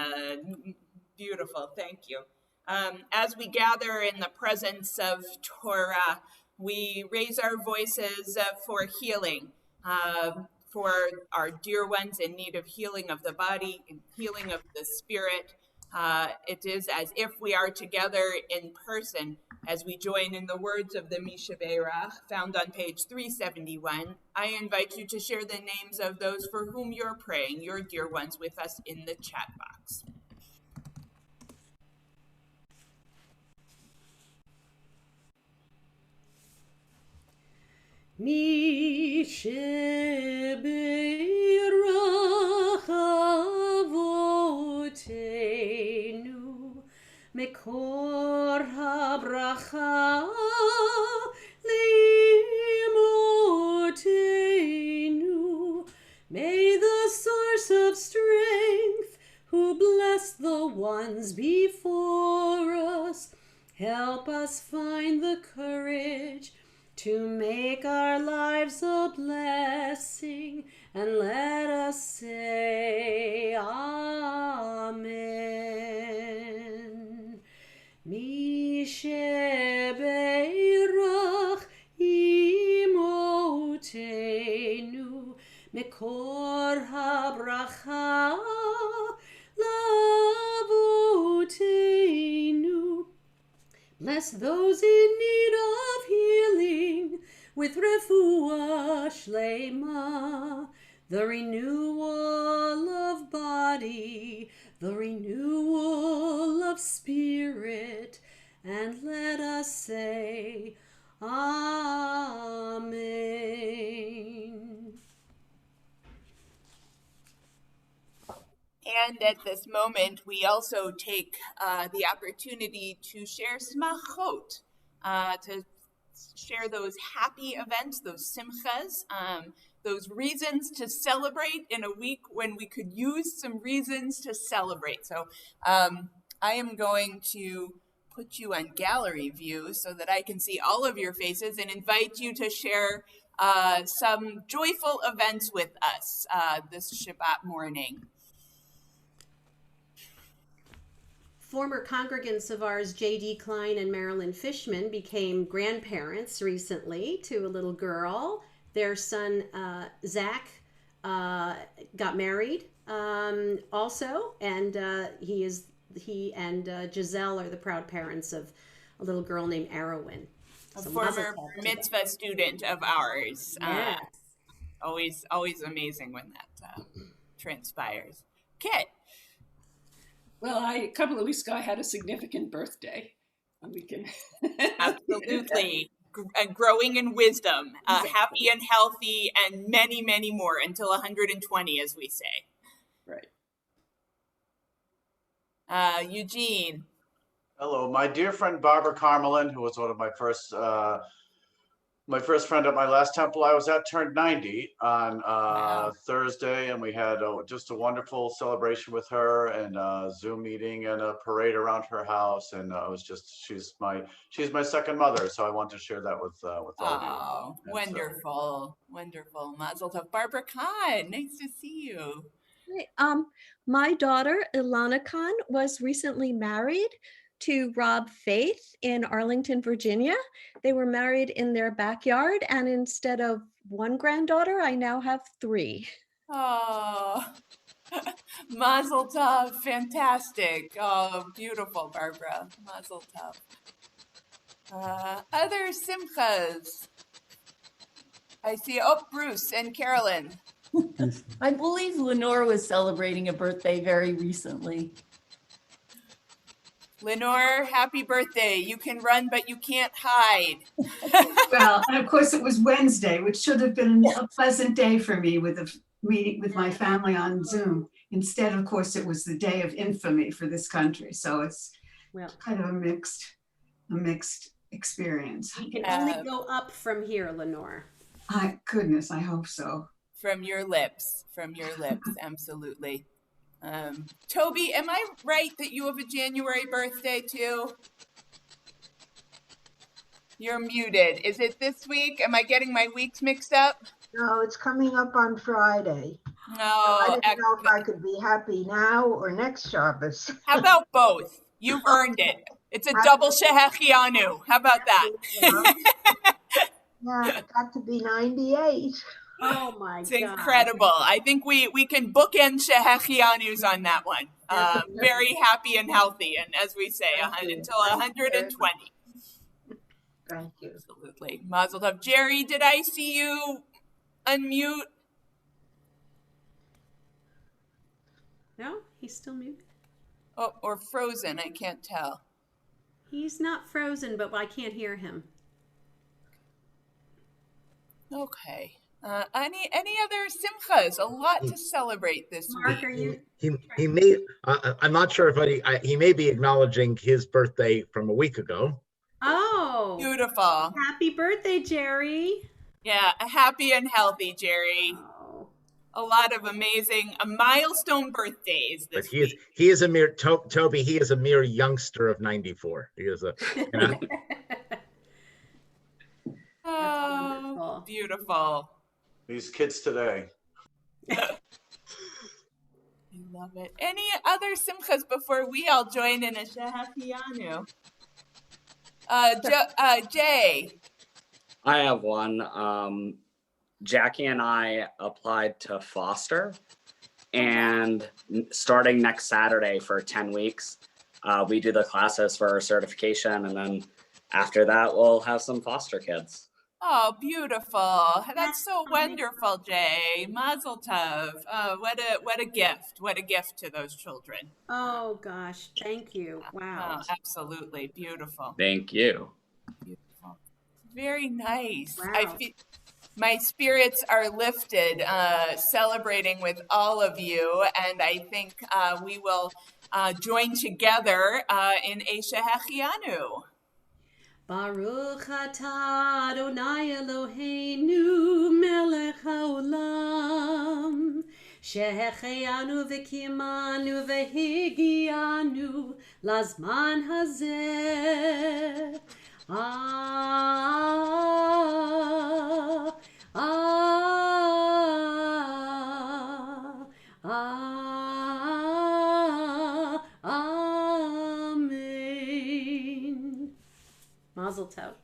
Beautiful. Thank you. As we gather in the presence of Torah, we raise our voices for healing, for our dear ones in need of healing of the body and healing of the spirit. It is as if we are together in person as we join in the words of the Mishaberach found on page 371. I invite you to share the names of those for whom you're praying, your dear ones, with us in the chat box. Mishaberach avotenu Mekor habracha leimotenu. May the source of strength, who bless the ones before us, help us find the courage to make our lives a blessing, and let us say Amen. or habracha lavotenu. Bless those in need of healing with refuah shlema, the renewal of body, the renewal of spirit, and let us say, Amen. And at this moment, we also take the opportunity to share smachot, to share those happy events, those simchas, those reasons to celebrate in a week when we could use some reasons to celebrate. So I am going to put you on gallery view so that I can see all of your faces and invite you to share some joyful events with us this Shabbat morning. Former congregants of ours, J.D. Klein and Marilyn Fishman, became grandparents recently to a little girl. Their son, Zach, got married also, and he and Giselle are the proud parents of a little girl named Arowyn. A former mitzvah student of ours. Yes. Always amazing when that transpires. Kit. Well, a couple of weeks ago, I had a significant birthday. And we can Absolutely. Growing in wisdom, Exactly. happy and healthy, and many, many more until 120, as we say. Right. Eugene. Hello, my dear friend Barbara Carmelin, who was one of my first friend at my last temple I was at, turned 90 on Thursday, and we had just a wonderful celebration with her and a Zoom meeting and a parade around her house, and it was just she's my second mother, so I want to share that with all of you. Oh, wonderful, wonderful. Mazel tov. Barbara Khan, nice to see you. My daughter, Ilana Khan, was recently married to Rob Faith in Arlington, Virginia. They were married in their backyard, and instead of one granddaughter, I now have 3. Oh, Mazel tov, fantastic. Oh, beautiful, Barbara. Mazel tov. Other simchas. I see, Bruce and Carolyn. I believe Lenore was celebrating a birthday very recently. Lenore, happy birthday. You can run, but you can't hide. Well, and of course it was Wednesday, which should have been a pleasant day for me with a meeting with my family on Zoom. Instead, of course, it was the day of infamy for this country. So it's kind of a mixed experience. You can only go up from here, Lenore. Goodness, I hope so. From your lips, absolutely. Toby, am I right that you have a January birthday too? You're muted. Is it this week? Am I getting my weeks mixed up? No, it's coming up on Friday. No, I didn't know if I could be happy now or next Shabbos. How about both? You've earned it. It's a double shehechianu. How about that? Yeah, it got to be 98. Oh my God. It's incredible. I think we can bookend shehechianus on that one. Very happy and healthy, and as we say, until 120. Thank you. Absolutely. Mazel tov. Jerry, did I see you unmute? No, he's still muted. Oh, or frozen, I can't tell. He's not frozen, but I can't hear him. Okay. Any other simchas? A lot to celebrate this Mark, week. are you? He may. I'm not sure if he may be acknowledging his birthday from a week ago. Oh, beautiful! Happy birthday, Jerry! Yeah, happy and healthy, Jerry. Oh. A lot of amazing, milestone birthdays this week. He is a mere Toby. He is a mere youngster of 94. He is a. You know. Oh, beautiful. These kids today. I love it. Any other simchas before we all join in a shehechianu? Jay. I have one. Jackie and I applied to foster, and starting next Saturday for 10 weeks, we do the classes for our certification, and then after that, we'll have some foster kids. Oh, beautiful. That's so wonderful, Jay. Mazel tov. What a gift. What a gift to those children. Oh gosh, thank you. Wow. Oh, absolutely. Beautiful. Thank you. Beautiful. Very nice. Wow. I feel my spirits are lifted celebrating with all of you, and I think we will join together in Esha Hechianu. Baruch atah Adonai Eloheinu melech haolam shehechianu v'kimanu v'higianu lazman hazeh. Amen. Mazel tov.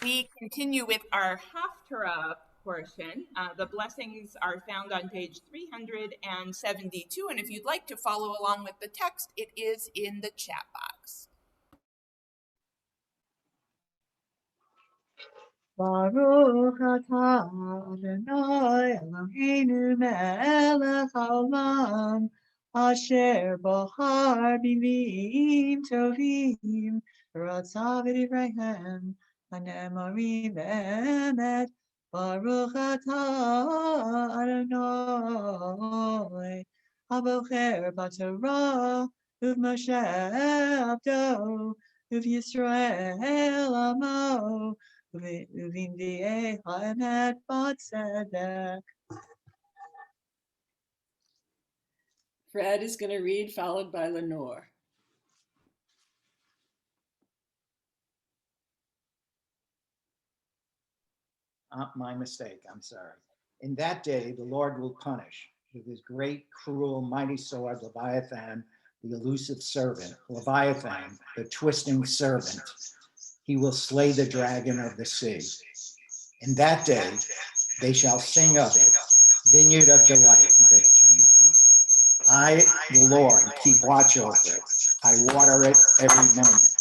We continue with our Haftarah portion. The blessings are found on page 372, and if you'd like to follow along with the text, it is in the chat box. Baruch atah Adonai Eloheinu melech haolam asher bohar bimim tovim v'ratzah v'divreihem hane'emarim be'emet. Baruch atah Adonai habocher b'Torah u'Moshe abdo u'Yisrael amo. Fred is going to read, followed by Lenore. My mistake, I'm sorry. In that day, the Lord will punish with his great, cruel, mighty sword, Leviathan, the elusive servant, Leviathan, the twisting servant. He will slay the dragon of the sea. In that day, they shall sing of it, vineyard of delight. You better turn that on. I, the Lord, keep watch over it. I water it every moment,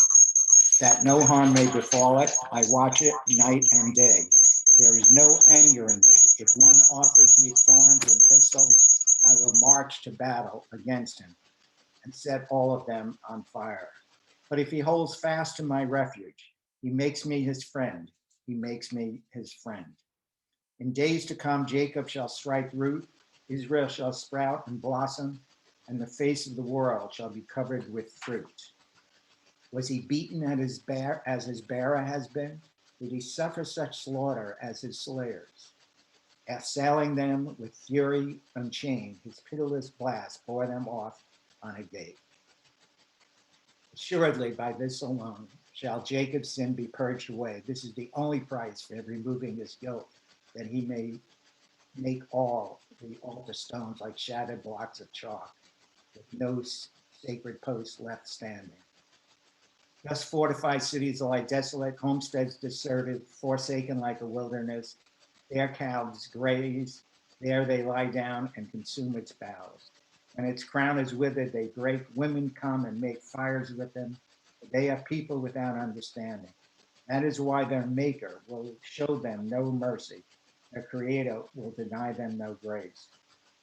that no harm may befall it. I watch it night and day. There is no anger in me. If one offers me thorns and thistles, I will march to battle against him and set all of them on fire. But if he holds fast to my refuge, he makes me his friend. He makes me his friend. In days to come, Jacob shall strike root, Israel shall sprout and blossom, and the face of the world shall be covered with fruit. Was he beaten as his bearer has been? Did he suffer such slaughter as his slayers? Assailing them with fury unchained, his pitiless blast bore them off on a gate. Assuredly, by this alone shall Jacob's sin be purged away. This is the only price for removing his guilt, that he may make all the altar stones like shattered blocks of chalk, with no sacred posts left standing. Thus fortified cities lie desolate, homesteads deserted, forsaken like a wilderness. There cows graze, there they lie down and consume its boughs. When its crown is withered, they break. Women come and make fires with them. They are people without understanding. That is why their maker will show them no mercy. Their creator will deny them no grace.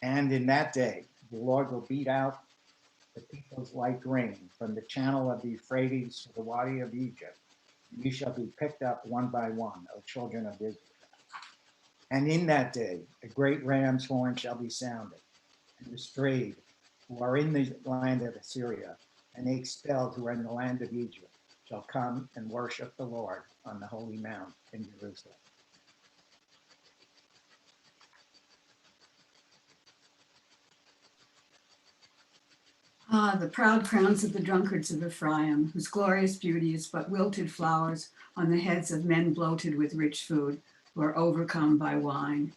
And in that day, the Lord will beat out the peoples like grain from the channel of the Euphrates to the Wadi of Egypt. And you shall be picked up one by one, O children of Israel. And in that day, a great ram's horn shall be sounded, and the strayed who are in the land of Assyria, and the expelled who are in the land of Egypt, shall come and worship the Lord on the holy mount in Jerusalem. Ah, the proud crowns of the drunkards of Ephraim, whose glorious beauty is but wilted flowers on the heads of men bloated with rich food, who are overcome by wine.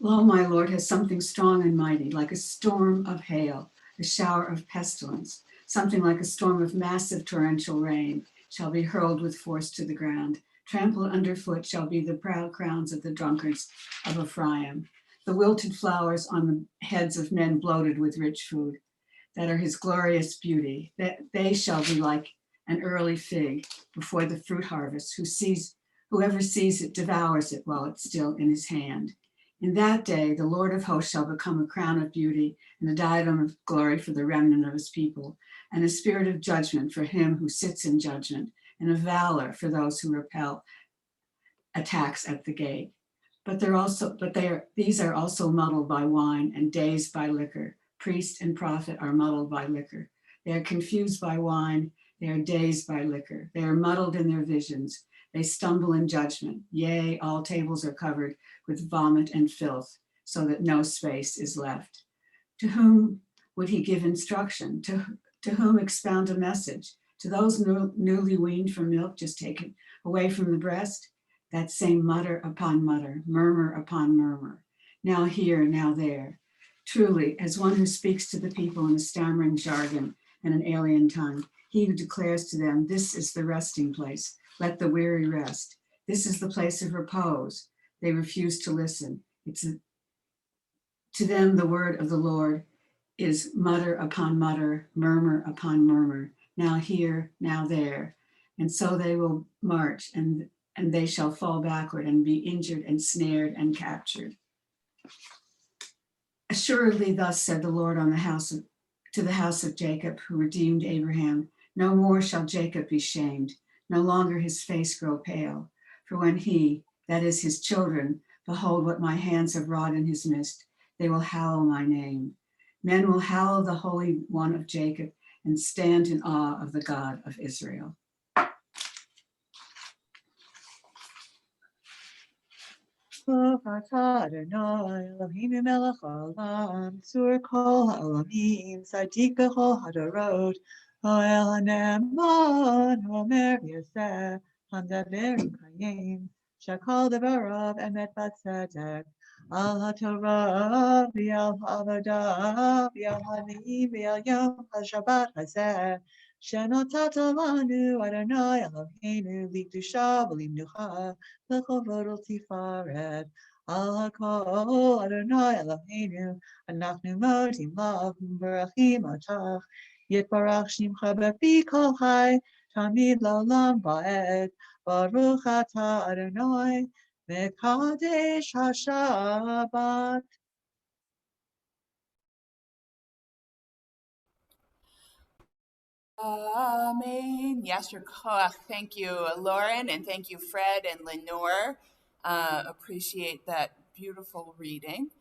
Lo, my Lord has something strong and mighty, like a storm of hail, a shower of pestilence, something like a storm of massive torrential rain, shall be hurled with force to the ground. Trampled underfoot shall be the proud crowns of the drunkards of Ephraim, the wilted flowers on the heads of men bloated with rich food, that are his glorious beauty, that they shall be like an early fig before the fruit harvest, whoever sees it devours it while it's still in his hand. In that day, the Lord of hosts shall become a crown of beauty and a diadem of glory for the remnant of his people, and a spirit of judgment for him who sits in judgment, and of valor for those who repel attacks at the gate. These are also muddled by wine and dazed by liquor. Priest and prophet are muddled by liquor. They are confused by wine. They are dazed by liquor. They are muddled in their visions. They stumble in judgment. Yea, all tables are covered with vomit and filth, so that no space is left. To whom would he give instruction? To whom expound a message? To those newly weaned from milk just taken away from the breast? That same mutter upon mutter, murmur upon murmur, now here, now there. Truly, as one who speaks to the people in a stammering jargon and an alien tongue, he who declares to them, this is the resting place, let the weary rest. This is the place of repose. They refuse to listen. To them, the word of the Lord is mutter upon mutter, murmur upon murmur, now here, now there. And so they will march, and they shall fall backward and be injured and snared and captured. Assuredly, thus said the Lord to the house of Jacob, who redeemed Abraham, no more shall Jacob be shamed, no longer his face grow pale. For when he, that is his children, behold what my hands have wrought in his midst, they will hallow my name. Men will hallow the Holy One of Jacob and stand in awe of the God of Israel. Baruch atah Adonai Eloheinu melech haolam, tzur kol ha'olamim, tzadik b'chol hadorot, ha'el ha'ne'eman, ha'omer yaseh, ha'medaber b'chayim, shakol devarav emet v'tzedek, al ha'torah v'al ha'avodah v'al ha'neim v'al yom ha'shabbat hazeh, shenotata lanu Adonai Eloheinu likdusha v'limnucha, L'chovod tifaret, al hakol Adonai Eloheinu, anachnu modim lav barachim atach, yitbarach shimcha b'fi kol chai, tamid la'olam va'ed, baruch atah Adonai, mekadesh haShabbat. Amen. Yasher Koach. Thank you, Lauren, and thank you, Fred and Lenore. Appreciate that beautiful reading.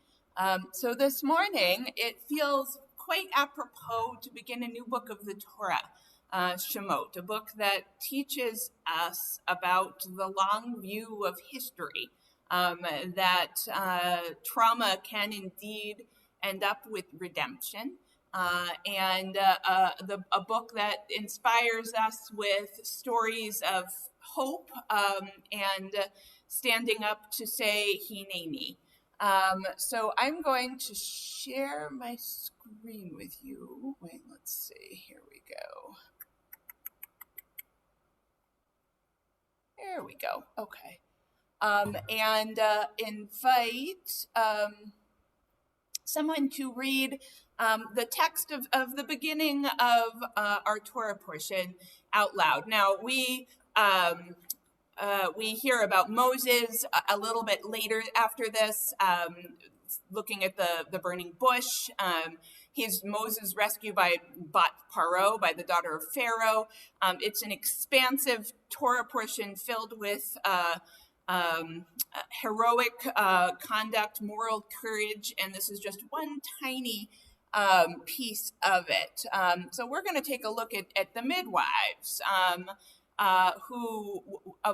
So this morning, it feels quite apropos to begin a new book of the Torah, Shemot, a book that teaches us about the long view of history, that trauma can indeed end up with redemption. A book that inspires us with stories of hope and standing up to say Hineni. So I'm going to share my screen with you. Wait, let's see. Here we go. There we go. Okay. And invite someone to read the text of the beginning of our Torah portion out loud. Now, we hear about Moses a little bit later after this, looking at the burning bush. He's Moses' rescued by Bat Paro, by the daughter of Pharaoh. It's an expansive Torah portion filled with heroic conduct, moral courage, and this is just one tiny piece of it. So we're going to take a look at the midwives who,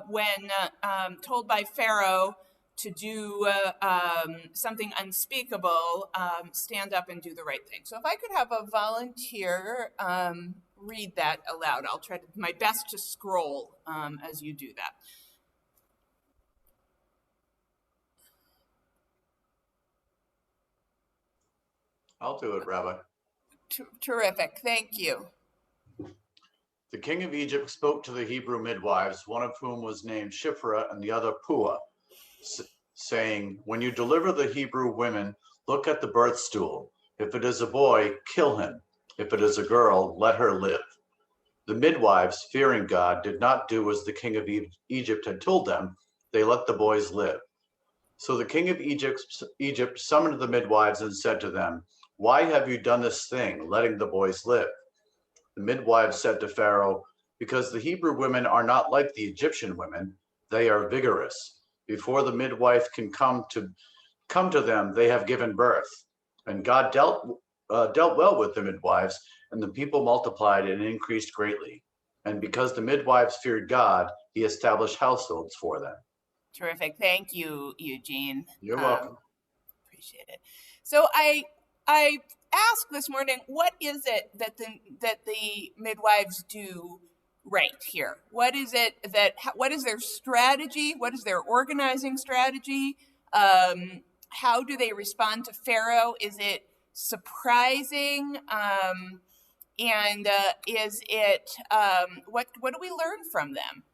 when told by Pharaoh to do something unspeakable, stand up and do the right thing. So if I could have a volunteer read that aloud, I'll try my best to scroll as you do that. I'll do it, Rabbi. Terrific. Thank you. The king of Egypt spoke to the Hebrew midwives, one of whom was named Shiphrah and the other Puah, saying, when you deliver the Hebrew women, look at the birth stool. If it is a boy, kill him. If it is a girl, let her live. The midwives, fearing God, did not do as the king of Egypt had told them. They let the boys live. So the king of Egypt summoned the midwives and said to them, why have you done this thing, letting the boys live? The midwives said to Pharaoh, because the Hebrew women are not like the Egyptian women. They are vigorous. Before the midwife can come to them, they have given birth. And God dealt well with the midwives, and the people multiplied and increased greatly. And because the midwives feared God, he established households for them. Terrific. Thank you, Eugene. You're welcome. Appreciate it. So I asked this morning, what is it that the midwives do right here? What is it what is their strategy? What is their organizing strategy? How do they respond to Pharaoh? Is it surprising? And is it what do we learn from them?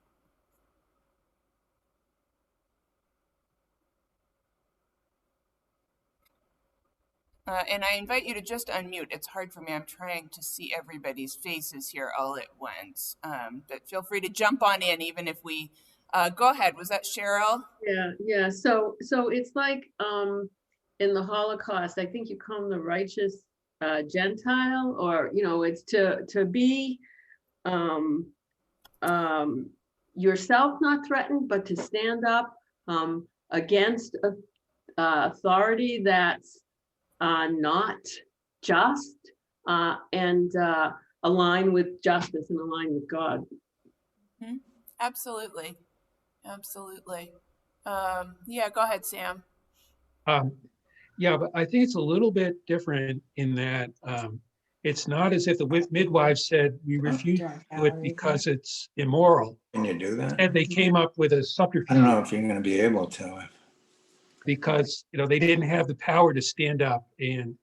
And I invite you to just unmute. It's hard for me. I'm trying to see everybody's faces here all at once. But feel free to jump on in, even if we go ahead. Was that Cheryl? Yeah. So it's like in the Holocaust, I think you call them the righteous Gentile, or it's to be yourself not threatened, but to stand up against authority that's not just, and align with justice and align with God. Mm-hmm. Absolutely. Yeah, go ahead, Sam. Yeah, but I think it's a little bit different in that it's not as if the midwives said, we refuse to do it because it's immoral. Can you do that? And they came up with a subterfuge. I don't know if you're going to be able to. Because they didn't have the power to stand up and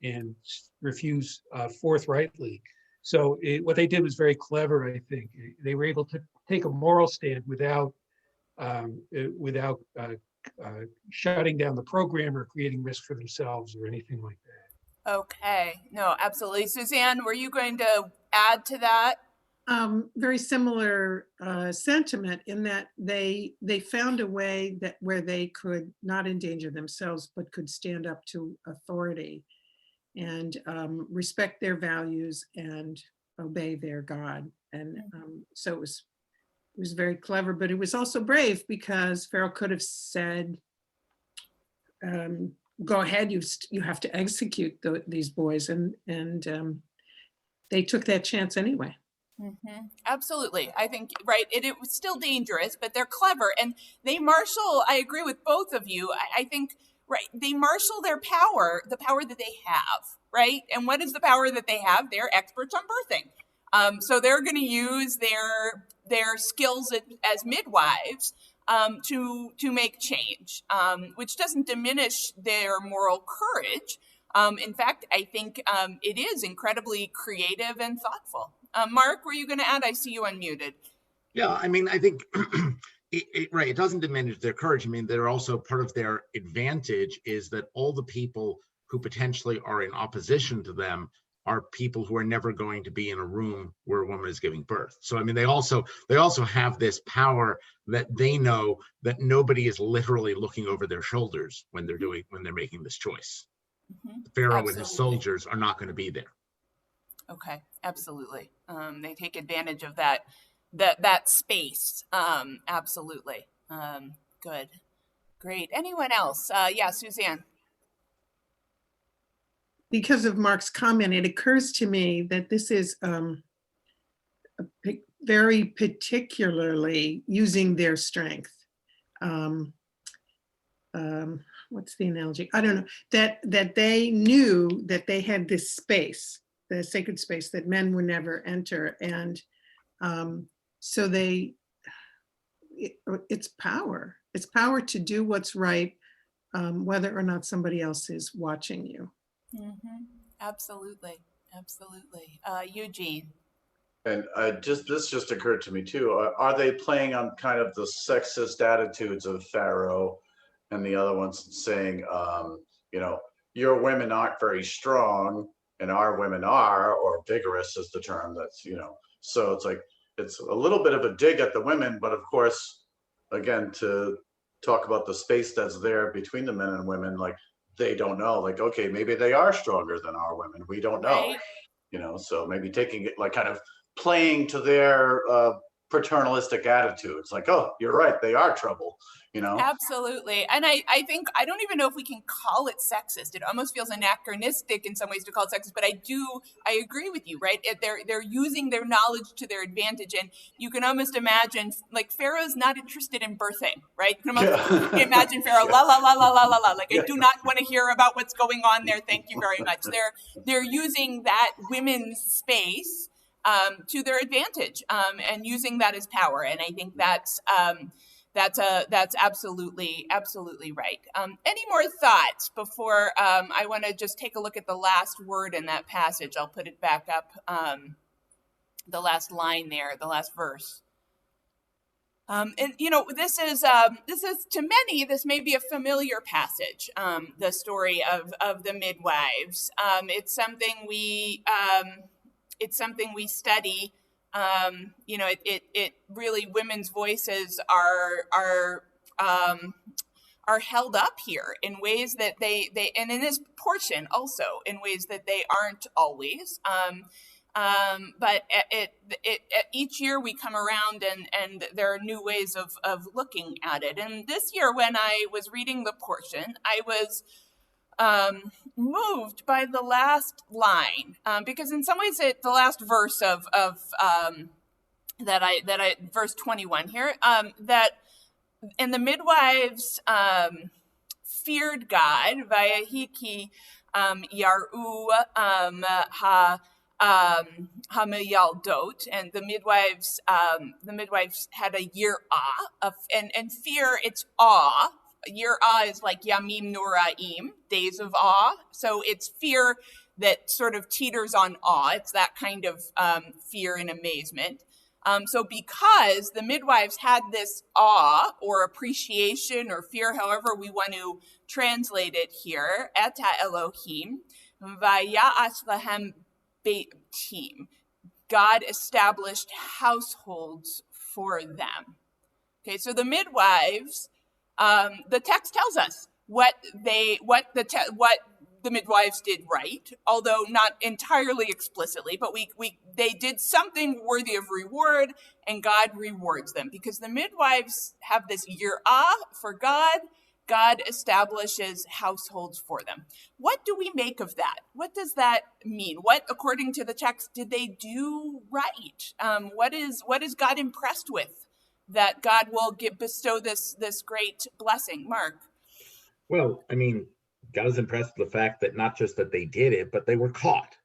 refuse forthrightly. So what they did was very clever, I think. They were able to take a moral stand without shutting down the program or creating risk for themselves or anything like that. Okay, no, absolutely. Suzanne, were you going to add to that? Very similar sentiment in that they found a way where they could not endanger themselves, but could stand up to authority and respect their values and obey their God. And so it was very clever, but it was also brave, because Pharaoh could have said, go ahead, you have to execute these boys, and they took that chance anyway. Mm-hmm. Absolutely. I think, right, it was still dangerous, but they're clever, and they marshal, I agree with both of you. I think, right, they marshal their power, the power that they have, right? And what is the power that they have? They're experts on birthing. So they're going to use their skills as midwives to make change, which doesn't diminish their moral courage. In fact, I think it is incredibly creative and thoughtful. Mark, were you going to add? I see you unmuted. Yeah, I mean, I think, right, it doesn't diminish their courage. I mean, they're also part of their advantage is that all the people who potentially are in opposition to them are people who are never going to be in a room where a woman is giving birth. So, I mean, they also have this power that they know that nobody is literally looking over their shoulders when they're making this choice. Mm-hmm. Pharaoh Absolutely. and his soldiers are not going to be there. Okay, absolutely. They take advantage of that space. Absolutely. Good. Great. Anyone else? Yeah, Suzanne. Because of Mark's comment, it occurs to me that this is very particularly using their strength. What's the analogy? I don't know. That they knew that they had this space, the sacred space that men would never enter, and so it's power. It's power to do what's right, whether or not somebody else is watching you. Mm-hmm. Absolutely. Eugene. And this just occurred to me too. Are they playing on kind of the sexist attitudes of Pharaoh and the other ones saying, you know, your women aren't very strong and our women are, or vigorous is the term that's, you know, so it's like, it's a little bit of a dig at the women, but of course, again, to talk about the space that's there between the men and women, like they don't know, like, okay, maybe they are stronger than our women. We don't know, Right. you know, so maybe taking it like kind of playing to their paternalistic attitudes, like, oh, you're right, they are trouble, you know. Absolutely. And I think, I don't even know if we can call it sexist. It almost feels anachronistic in some ways to call it sexist, but I agree with you, right? They're using their knowledge to their advantage. And you can almost imagine, like, Pharaoh's not interested in birthing, right? You can almost imagine Pharaoh, la, la, la, la, la, la, la. Like, I do not want to hear about what's going on there. Thank you very much. They're using that women's space to their advantage and using that as power. And I think that's absolutely right. Any more thoughts before I want to just take a look at the last word in that passage? I'll put it back up, the last line there, the last verse. And you know, this is to many, this may be a familiar passage. The story of the midwives. It's something we study. You know, it really, women's voices are held up here in ways that they and in this portion also in ways that they aren't always. But each year we come around and there are new ways of looking at it. And this year, when I was reading the portion, I was moved by the last line, because in some ways the last verse of verse 21 here, that and the midwives feared God via hiki yaru hamiyaldot, and the midwives had a yirah and fear. It's awe. Yirah is like Yamim Noraim, days of awe. So it's fear that sort of teeters on awe. It's that kind of fear and amazement. So because the midwives had this awe or appreciation or fear, however we want to translate it here, Eta Elohim, Vaya'as lahem beitim, God established households for them. Okay, so the midwives, the text tells us what the midwives did right, although not entirely explicitly, but they did something worthy of reward, and God rewards them because the midwives have this yirah for God. God establishes households for them. What do we make of that? What does that mean? What, according to the text, did they do right? What is God impressed with that God will bestow this great blessing? Mark? Well, I mean, God is impressed with the fact that not just that they did it, but they were caught.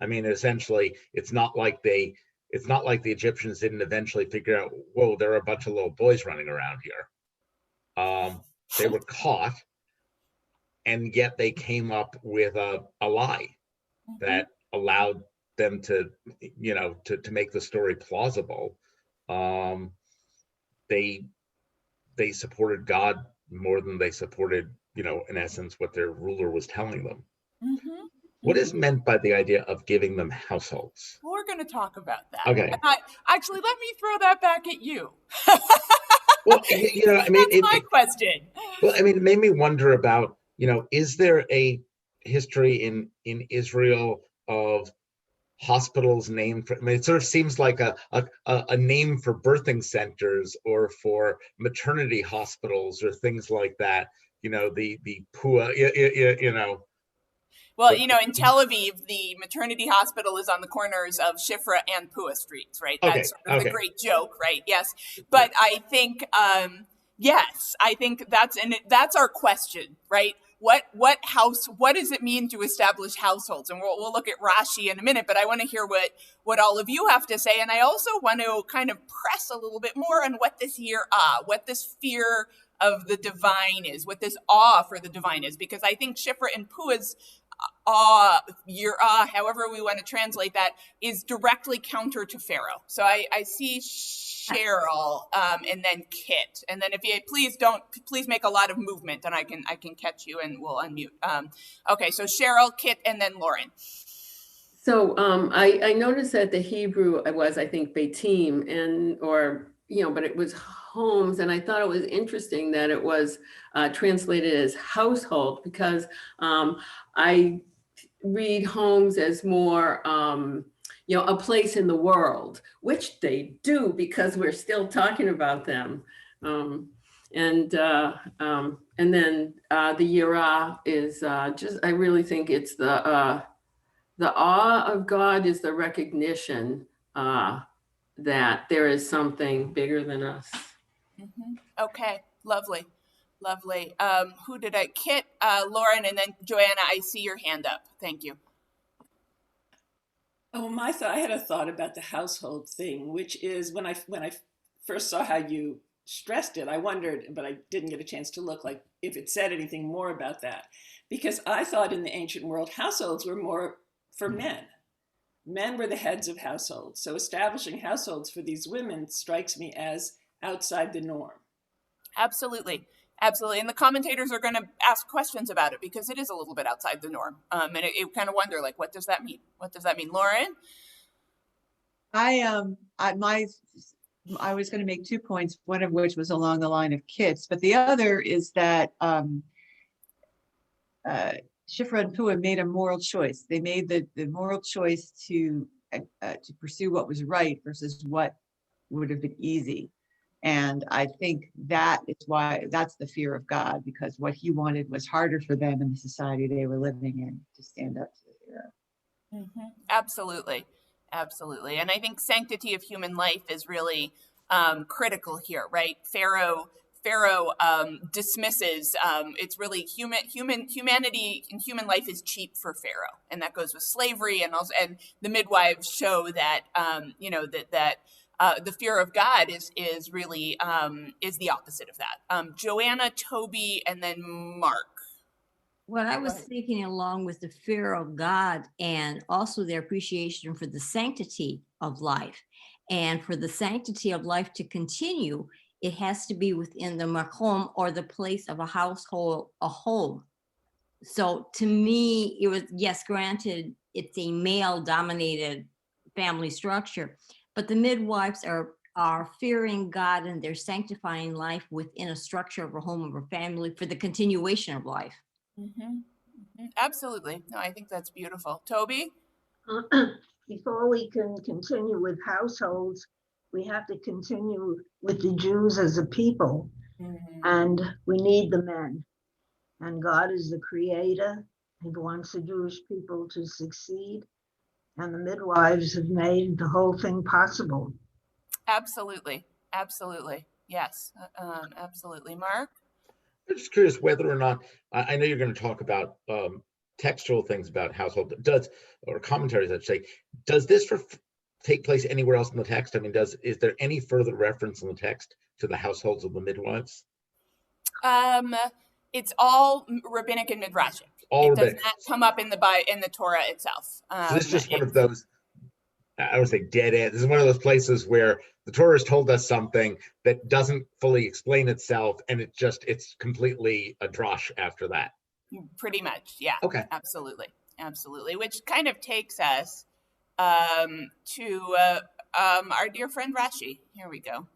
I mean, essentially, it's not like the Egyptians didn't eventually figure out, whoa, there are a bunch of little boys running around here. They were caught, and yet they came up with a lie that allowed them to, you know, to make the story plausible. They supported God more than they supported, you know, in essence, what their ruler was telling them. Mm-hmm. What is meant by the idea of giving them households? We're going to talk about that. Okay. Actually, let me throw that back at you. Well, you know, I mean, that's my question. Well, I mean, it made me wonder about, you know, is there a history in Israel of hospitals named for, I mean, it sort of seems like a name for birthing centers or for maternity hospitals or things like that. You know, the PUA, you know. Well, you know, in Tel Aviv, the maternity hospital is on the corners of Shifra and Pua streets, right? That's sort of the great joke, right? Yes. But I think, yes, I think that's our question, right? What does it mean to establish households? And we'll look at Rashi in a minute, but I want to hear what all of you have to say. And I also want to kind of press a little bit more on what this what this fear of the divine is, what this awe for the divine is, because I think Shifra and Pua's however we want to translate that, is directly counter to Pharaoh. So I see Cheryl, and then Kit, and then if you please make a lot of movement, and I can catch you and we'll unmute. Okay, so Cheryl, Kit, and then Lauren. So I noticed that the Hebrew was, I think, Beitim, but it was homes, and I thought it was interesting that it was translated as household, because I read homes as more, a place in the world, which they do because we're still talking about them. And then the Yirah is I really think it's the awe of God is the recognition that there is something bigger than us. Okay, lovely. Who did I? Kit, Lauren, and then Joanna, I see your hand up. Thank you. Oh, I had a thought about the household thing, which is when I first saw how you stressed it, I wondered, but I didn't get a chance to look, like if it said anything more about that. Because I thought in the ancient world, households were more for men. Men were the heads of households. So establishing households for these women strikes me as outside the norm. Absolutely. And the commentators are going to ask questions about it because it is a little bit outside the norm. And it kind of wonder, like, what does that mean? Lauren? I was going to make 2 points, one of which was along the line of Kit's, but the other is that Shifra and Puah made a moral choice. They made the moral choice to pursue what was right versus what would have been easy. And I think that is why that's the fear of God, because what he wanted was harder for them in the society they were living in to stand up to the hero. Absolutely. And I think sanctity of human life is really critical here, right? Pharaoh dismisses, it's really humanity and human life is cheap for Pharaoh. And that goes with slavery, and the midwives show that, the fear of God is really is the opposite of that. Joanna, Toby, and then Mark. What I was thinking along with the fear of God and also their appreciation for the sanctity of life, and for the sanctity of life to continue, it has to be within the makom, or the place of a household, a home. So to me, it was, yes, granted, it's a male dominated family structure, but the midwives are fearing God and they're sanctifying life within a structure of a home, of a family, for the continuation of life. Absolutely. No, I think that's beautiful. Toby? Before we can continue with households, we have to continue with the Jews as a people, and we need the men. And God is the creator. He wants the Jewish people to succeed, and the midwives have made the whole thing possible. Absolutely. Yes, absolutely. Mark? I'm just curious whether or not, I know you're going to talk about textual things about household, or commentaries, I'd say, does this take place anywhere else in the text? I mean, is there any further reference in the text to the households of the midwives? It's all rabbinic and midrashic. It does not come up in the Torah itself. So this is just one of those, I would say, dead end. This is one of those places where the Torah has told us something that doesn't fully explain itself, and it's completely a drosh after that. Pretty much, yeah. Okay. Absolutely. Which kind of takes us to our dear friend Rashi. Here we go.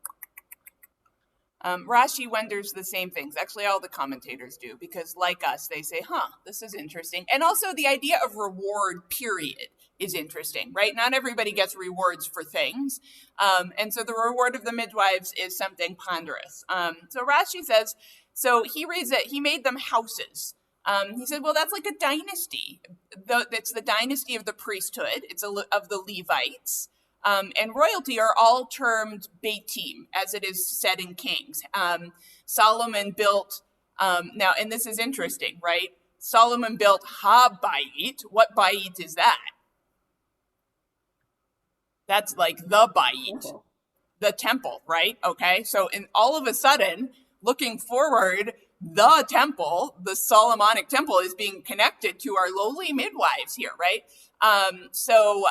Rashi wonders the same things. Actually, all the commentators do, because like us, they say, this is interesting. And also the idea of reward, period, is interesting, right? Not everybody gets rewards for things. And so the reward of the midwives is something ponderous. So Rashi says, so he reads that he made them houses. He said, well, that's like a dynasty. It's the dynasty of the priesthood. It's of the Levites. And royalty are all termed Beitim, as it is said in Kings. Solomon built, now, and this is interesting, right? Solomon built Ha-Bayit. What Bayit is that? That's like the Bayit, the temple, right? Okay, so all of a sudden, looking forward, the temple, the Solomonic temple, is being connected to our lowly midwives here, right? So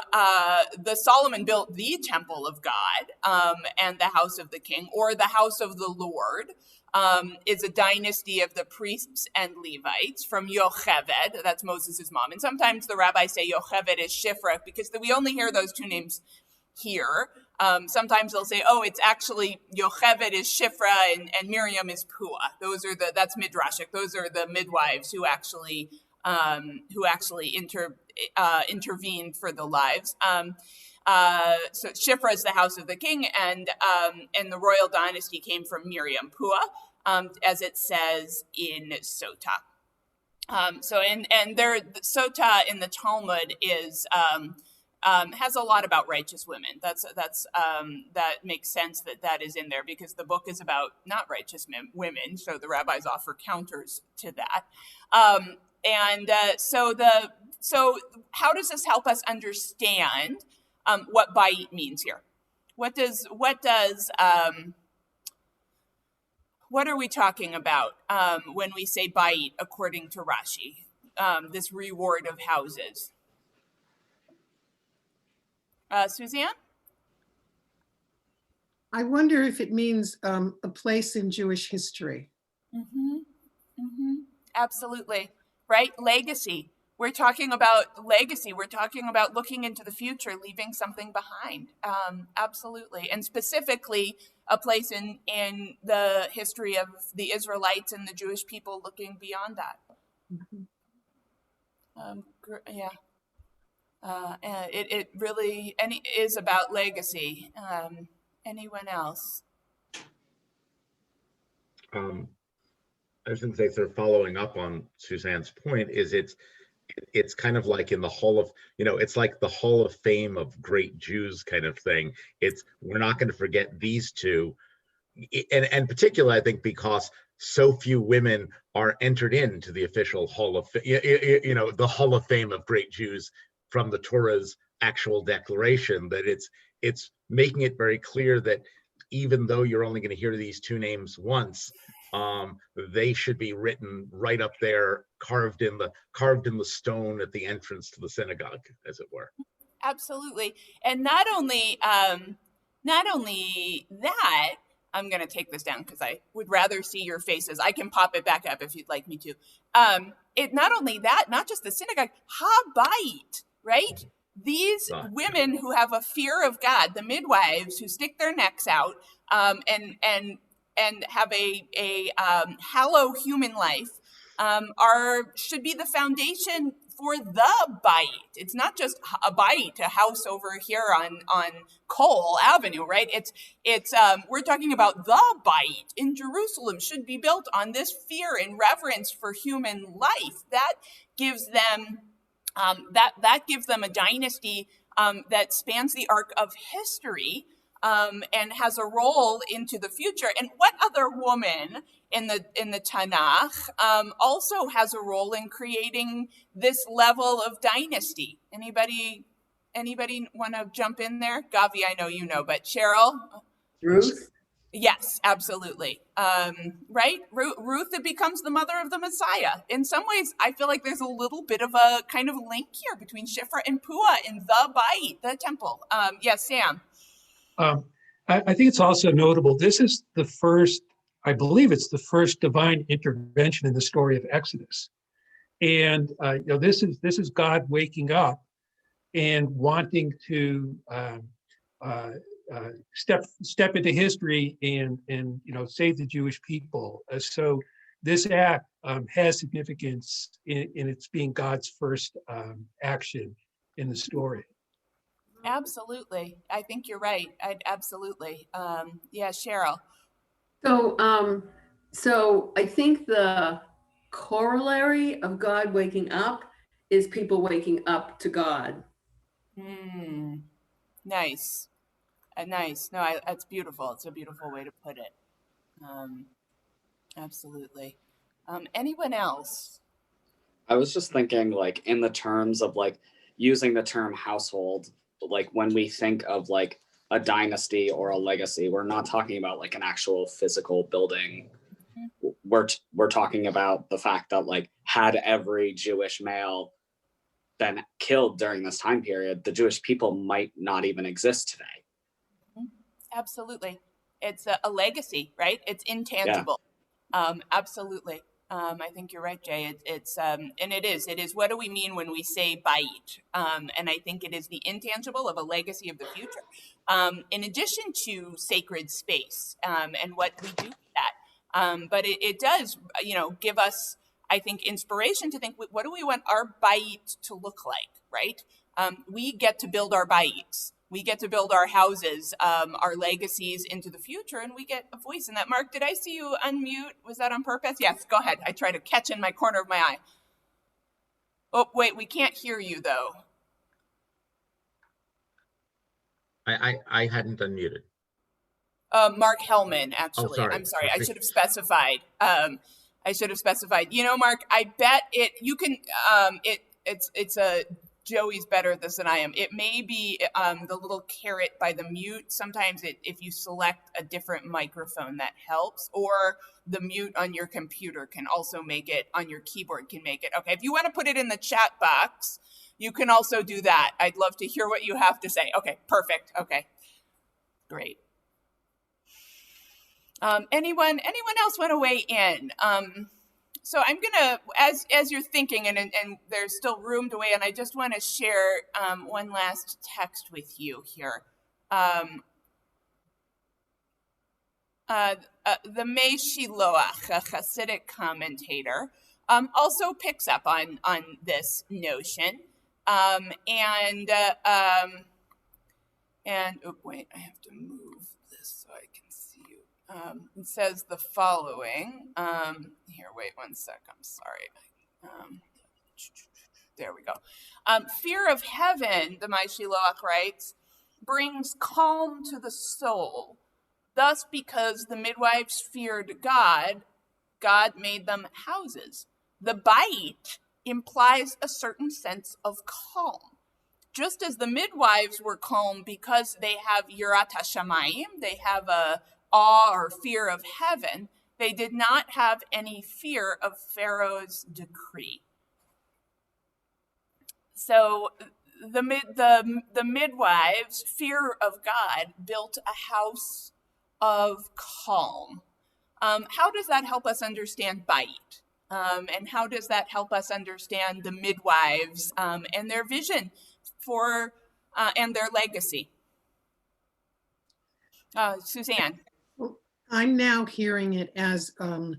the Solomon built the temple of God and the house of the king, or the house of the Lord, is a dynasty of the priests and Levites from Yocheved. That's Moses' mom. And sometimes the rabbis say Yocheved is Shifra because we only hear those two names here. Sometimes they'll say, oh, it's actually Yocheved is Shifra and Miriam is Pua. That's Midrashic. Those are the midwives who actually intervened for the lives. So Shifra is the house of the king, and the royal dynasty came from Miriam Pua, as it says in Sotah. Sotah in the Talmud is has a lot about righteous women. That makes sense that is in there because the book is about not righteous women. So the rabbis offer counters to that. So how does this help us understand what bait means here? What are we talking about when we say bait according to Rashi? This reward of houses. Suzanne? I wonder if it means a place in Jewish history. Mm-hmm. Mm-hmm. Absolutely. Right? Legacy. We're talking about legacy. We're talking about looking into the future, leaving something behind. Absolutely. And specifically, a place in the history of the Israelites and the Jewish people looking beyond that. Mm-hmm. Yeah. It really is about legacy. Anyone else? I was going to say, sort of following up on Suzanne's point, is it's kind of like in the Hall of, it's like the Hall of Fame of great Jews kind of thing. We're not going to forget these two, and particularly I think because so few women are entered into the official Hall of the Hall of Fame of great Jews from the Torah's actual declaration, that it's making it very clear that even though you're only going to hear these two names once, they should be written right up there, carved in the stone at the entrance to the synagogue, as it were. Absolutely. And not only that, I'm going to take this down because I would rather see your faces. I can pop it back up if you'd like me to. Not only that, not just the synagogue, Habait, right? These women who have a fear of God, the midwives who stick their necks out and have a hallow human life, should be the foundation for the bite. It's not just a bite, a house over here on Cole Avenue, right? It's we're talking about the bite in Jerusalem should be built on this fear and reverence for human life. That gives them that gives them a dynasty that spans the arc of history and has a role into the future. And what other woman in the Tanakh also has a role in creating this level of dynasty? Anybody want to jump in there? Gavi, I know you know, but Cheryl? Ruth? Yes, absolutely. Right? Ruth becomes the mother of the Messiah. In some ways, I feel like there's a little bit of a kind of link here between Shifra and Pua in the Bait, the temple. Yes, Sam. I think it's also notable. This is the first, I believe it's the first divine intervention in the story of Exodus. And this is God waking up and wanting to step into history and save the Jewish people. So this act has significance in its being God's first action in the story. Absolutely. I think you're right. Absolutely. Yeah, Cheryl. So I think the corollary of God waking up is people waking up to God. Nice. Nice. No, that's beautiful. It's a beautiful way to put it. Absolutely. Anyone else? I was just thinking, like, in the terms of like using the term household, like when we think of like a dynasty or a legacy, we're not talking about like an actual physical building. we're talking about the fact that like had every Jewish male been killed during this time period, the Jewish people might not even exist today. Absolutely. It's a legacy, right? It's intangible. Absolutely. I think you're right, Jay. It's and it is. What do we mean when we say bayit? And I think it is the intangible of a legacy of the future, in addition to sacred space and what we do with that. But it does, give us, I think, inspiration to think, what do we want our bayit to look like, right? We get to build our bayits. We get to build our houses, our legacies into the future, and we get a voice in that. Mark, did I see you unmute? Was that on purpose? Yes, go ahead. I try to catch in my corner of my eye. Oh, wait, we can't hear you, though. I hadn't unmuted. Mark Hellman, actually. Oh, sorry. I'm sorry. I should have specified. Mark, I bet you can, it's a, Joey's better at this than I am. It may be the little caret by the mute. Sometimes if you select a different microphone, that helps. Or the mute on your computer can also make it, on your keyboard can make it. Okay, if you want to put it in the chat box, you can also do that. I'd love to hear what you have to say. Okay, perfect. Okay, great. Anyone else want to weigh in? So I'm gonna, as you're thinking, and there's still room to weigh in, I just want to share one last text with you here. The Mei Shiloach, a Hasidic commentator, also picks up on this notion, and oh wait, I have to move this so I can see you. It says the following. Here, wait one sec. I'm sorry. There we go. Fear of heaven, the Mai Shiloach writes, brings calm to the soul. Thus, because the midwives feared God, God made them houses. The bayit implies a certain sense of calm. Just as the midwives were calm because they have yirat hashamayim, they have a awe or fear of heaven, they did not have any fear of Pharaoh's decree. So the midwives' fear of God built a house of calm. How does that help us understand bayit? And how does that help us understand the midwives and their vision for and their legacy? Suzanne. I'm now hearing it as a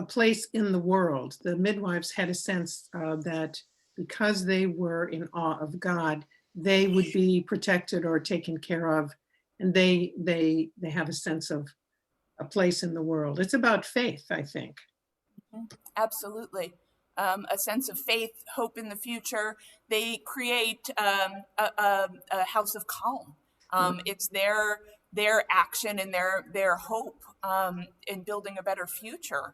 place in the world. The midwives had a sense that because they were in awe of God, they would be protected or taken care of, and they have a sense of a place in the world. It's about faith, I think. Absolutely. A sense of faith, hope in the future. They create a house of calm. It's their action and their hope in building a better future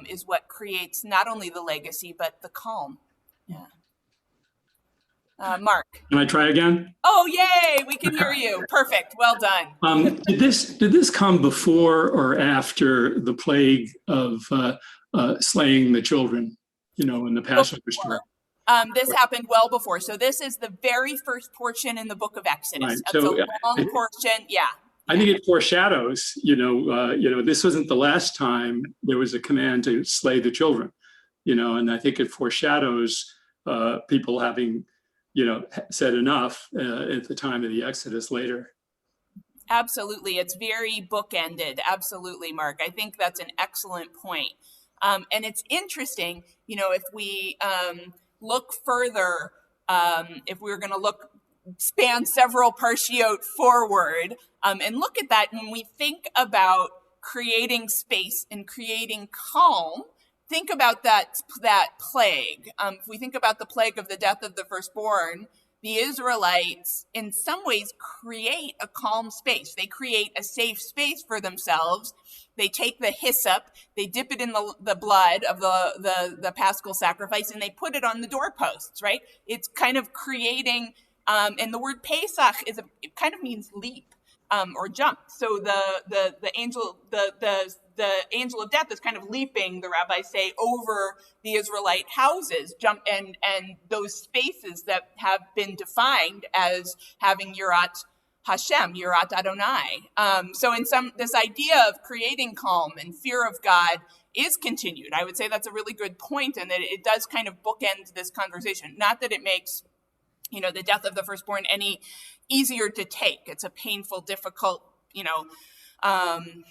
is what creates not only the legacy, but the calm. Yeah. Mark. Can I try again? Oh, yay, we can hear you. Perfect, well done. Did this come before or after the plague of slaying the children, in the Passover story? This happened well before. So this is the very first portion in the book of Exodus. Right. It's a long portion, yeah. I think it foreshadows, this wasn't the last time there was a command to slay the children, and I think it foreshadows people having, said enough at the time of the Exodus later. Absolutely. It's very bookended. Absolutely, Mark. I think that's an excellent point. And it's interesting, if we look further, if we were going to span several parshiot forward and look at that, when we think about creating space and creating calm, think about that plague. If we think about the plague of the death of the firstborn, the Israelites in some ways create a calm space. They create a safe space for themselves. They take the hyssop, they dip it in the blood of the paschal sacrifice, and they put it on the doorposts, right? It's kind of creating, and the word Pesach it kind of means leap. or jump. So the angel of death is kind of leaping, the rabbis say, over the Israelite houses, and those spaces that have been defined as having Yirat Hashem, Yirat Adonai. So this idea of creating calm and fear of God is continued. I would say that's a really good point, and that it does kind of bookend this conversation. Not that it makes, the death of the firstborn any easier to take. It's a painful, difficult, and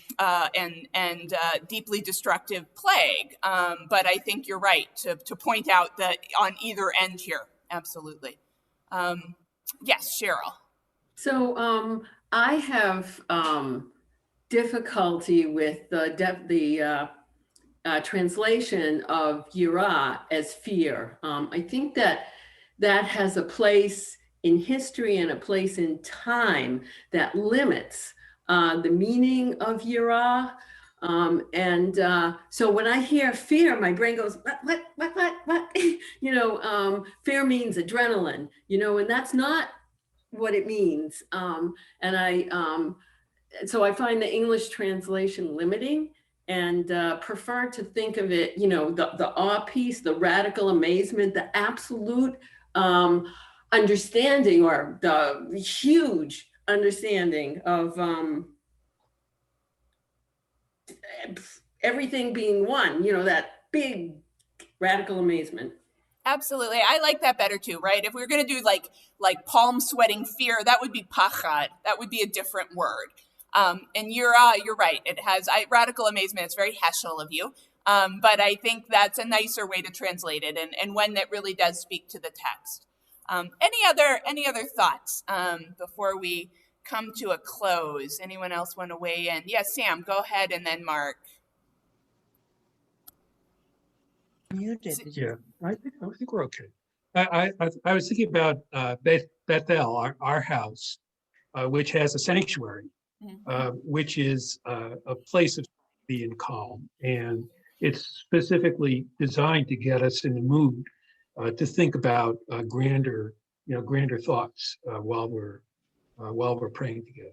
deeply destructive plague. But I think you're right to point out that on either end here, absolutely. Yes, Cheryl. So I have difficulty with the translation of yirah as fear. I think that has a place in history and a place in time that limits the meaning of yirah. So when I hear fear, my brain goes, what? Fear means adrenaline, and that's not what it means. So I find the English translation limiting, and prefer to think of it, the awe piece, the radical amazement, the absolute understanding, or the huge understanding of everything being one, that big radical amazement. Absolutely. I like that better too, right? If we were going to do like palm sweating fear, that would be pachad. That would be a different word. And you're right. It has radical amazement. It's very Heschel of you. But I think that's a nicer way to translate it, and one that really does speak to the text. Any other thoughts before we come to a close? Anyone else want to weigh in? Yes, Sam, go ahead, and then Mark. Yeah, I think we're okay. I was thinking about Bethel, our house, which has a sanctuary, which is a place of being calm, and it's specifically designed to get us in the mood to think about grander thoughts while we're praying together.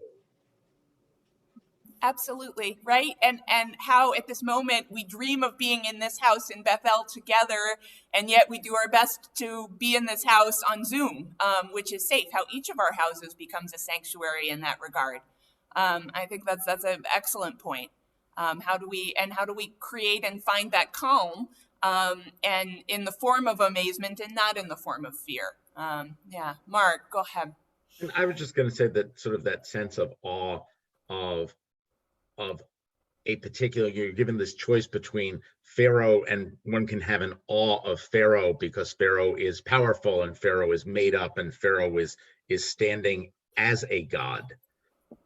Absolutely, right? And how at this moment we dream of being in this house in Bethel together, and yet we do our best to be in this house on Zoom, which is safe. How each of our houses becomes a sanctuary in that regard. I think that's an excellent point. How do we create and find that calm, and in the form of amazement and not in the form of fear? Yeah, Mark, go ahead. And I was just going to say that sort of that sense of awe of a particular, you're given this choice between Pharaoh, and one can have an awe of Pharaoh because Pharaoh is powerful and Pharaoh is made up and Pharaoh is standing as a god,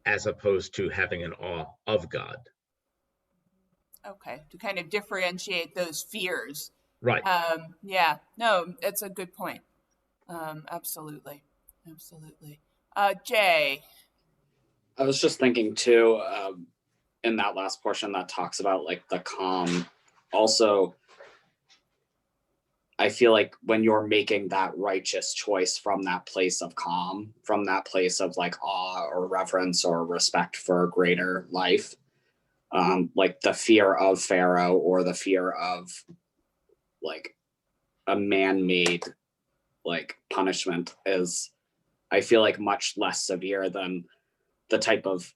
as opposed to having an awe of God. Okay, to kind of differentiate those fears. Right. Yeah, no, it's a good point. Absolutely. Jay. I was just thinking too, in that last portion that talks about like the calm, also, I feel like when you're making that righteous choice from that place of calm, from that place of like awe or reverence or respect for greater life, like the fear of Pharaoh or the fear of like a man-made like punishment is, I feel like, much less severe than the type of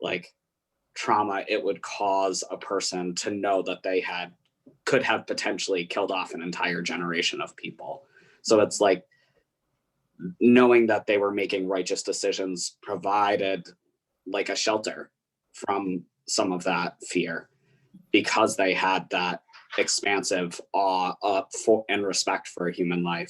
like trauma it would cause a person to know that they could have potentially killed off an entire generation of people. So it's like knowing that they were making righteous decisions provided like a shelter from some of that fear, because they had that expansive awe and respect for human life.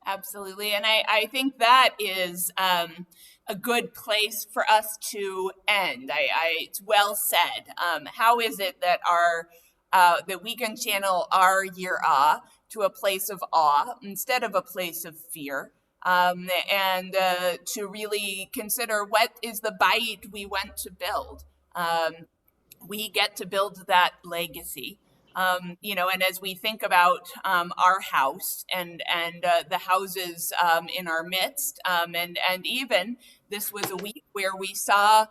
Absolutely. And I think that is a good place for us to end. It's well said. How is it that that we can channel our yirah to a place of awe instead of a place of fear? And to really consider what is the bayit we want to build. We get to build that legacy. And as we think about our house and the houses in our midst, and even this was a week where we saw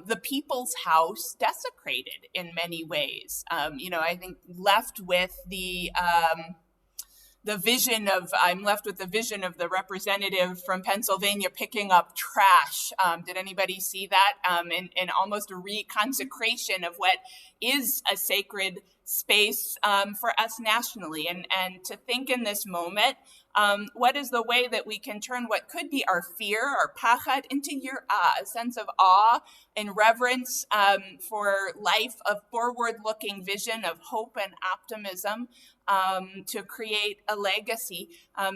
the people's house desecrated in many ways. I think left with I'm left with the vision of the representative from Pennsylvania picking up trash. Did anybody see that? In almost a reconsecration of what is a sacred space for us nationally. And to think in this moment, what is the way that we can turn what could be our fear, our pachad, into yirah, a sense of awe and reverence for life, of forward-looking vision of hope and optimism, to create a legacy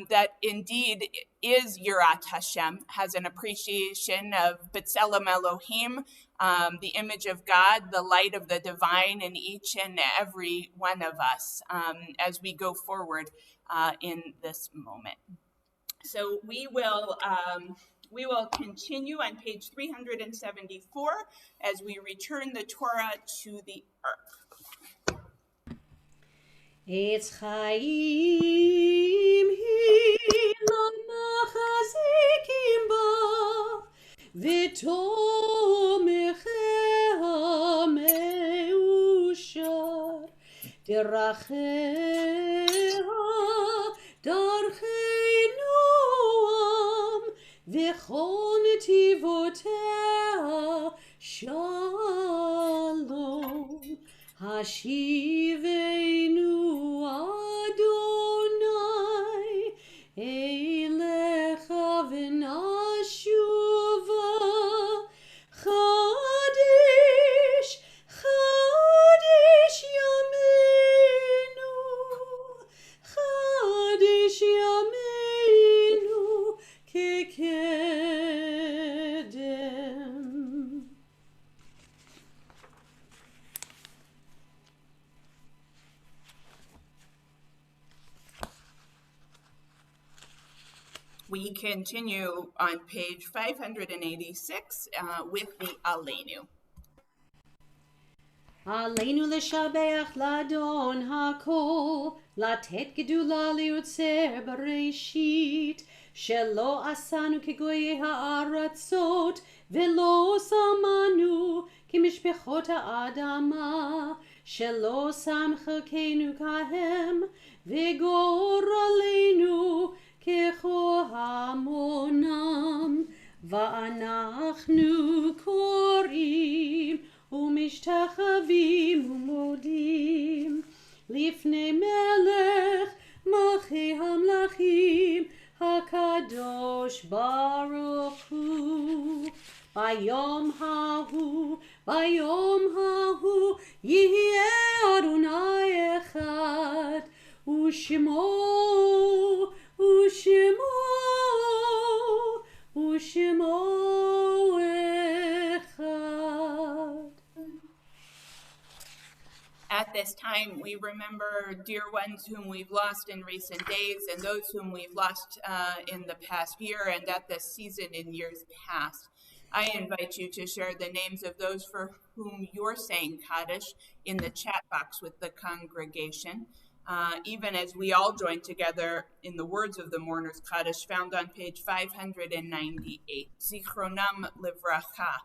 that indeed is Yirat Hashem, has an appreciation of B'Tselem Elohim, the image of God, the light of the divine in each and every one of us as we go forward in this moment. So we will continue on page 374 as we return the Torah to the ark. Etz Chaim hi lamachazikim ba v'tomechea meushar derachea darchei noam v'chon tivotea shalom Hashivenu Adonai Elecha v'nashuva Chadish Chadish Yameinu Chadish Yameinu Kekedem. We continue on page 586 with the Aleinu. Aleinu l'shabeach l'adon hakol, latet gedula liutzer bereshit, shelo asanu kegoye ha'aratzot, velo samanu kimishpechot ha'adama, shelo sam chelkenu kahem, v'gor aleinu kecho hamonam, va'anachnu korim, ומשתחווים ומודים לפני מלך מלכי המלכים הקדוש ברוך הוא. ביום ההוא יהיה אדוני אחד ושמו אחד. At this time, we remember dear ones whom we've lost in recent days and those whom we've lost in the past year and at this season in years past. I invite you to share the names of those for whom you're saying Kaddish in the chat box with the congregation, even as we all join together in the words of the mourner's Kaddish found on page 598. Zichronam livracha,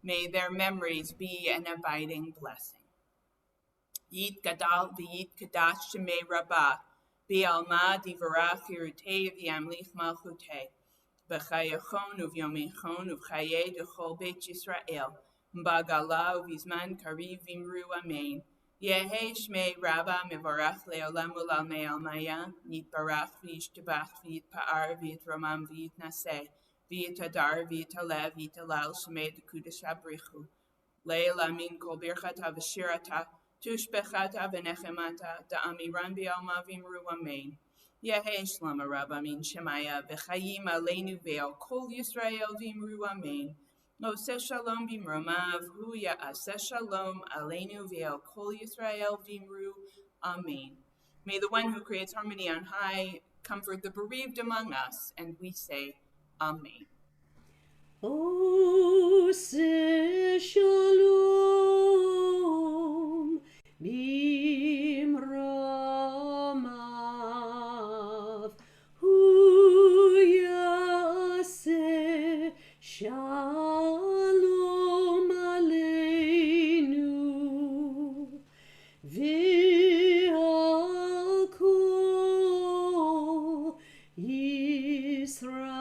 may their memories be an abiding blessing. Yit gadal v'yit kadash shemei rabbah, v'alma divarach yirutei v'yamlich malchutei, v'chayachon uv'yomechon uv'chayei d'chol beit Yisrael, m'bagala uv'izman kariv v'imru amen. Yehe shmei rabbah mevarach le'olam ulal me'almaya, yitbarach v'yishtabach v'yitpa'ar v'yitromam v'yitnaseh, v'yitadar v'yitalev v'yitalal shemei d'kudash abrichu, le'el amin kol birchata v'shirata, Tushbechata v'nechemata da'amiran b'alma v'imru amen. Yehe shlama rabba min shemaya v'chayim aleinu ve'al kol Yisrael v'imru amen. Oseh shalom b'mromav hu ya'aseh shalom aleinu ve'al kol Yisrael v'imru amen. May the one who creates harmony on high comfort the bereaved among us, and we say amen. Oseh shalom Bimromav hu yaseh shalom aleinu v'al kol Yisrael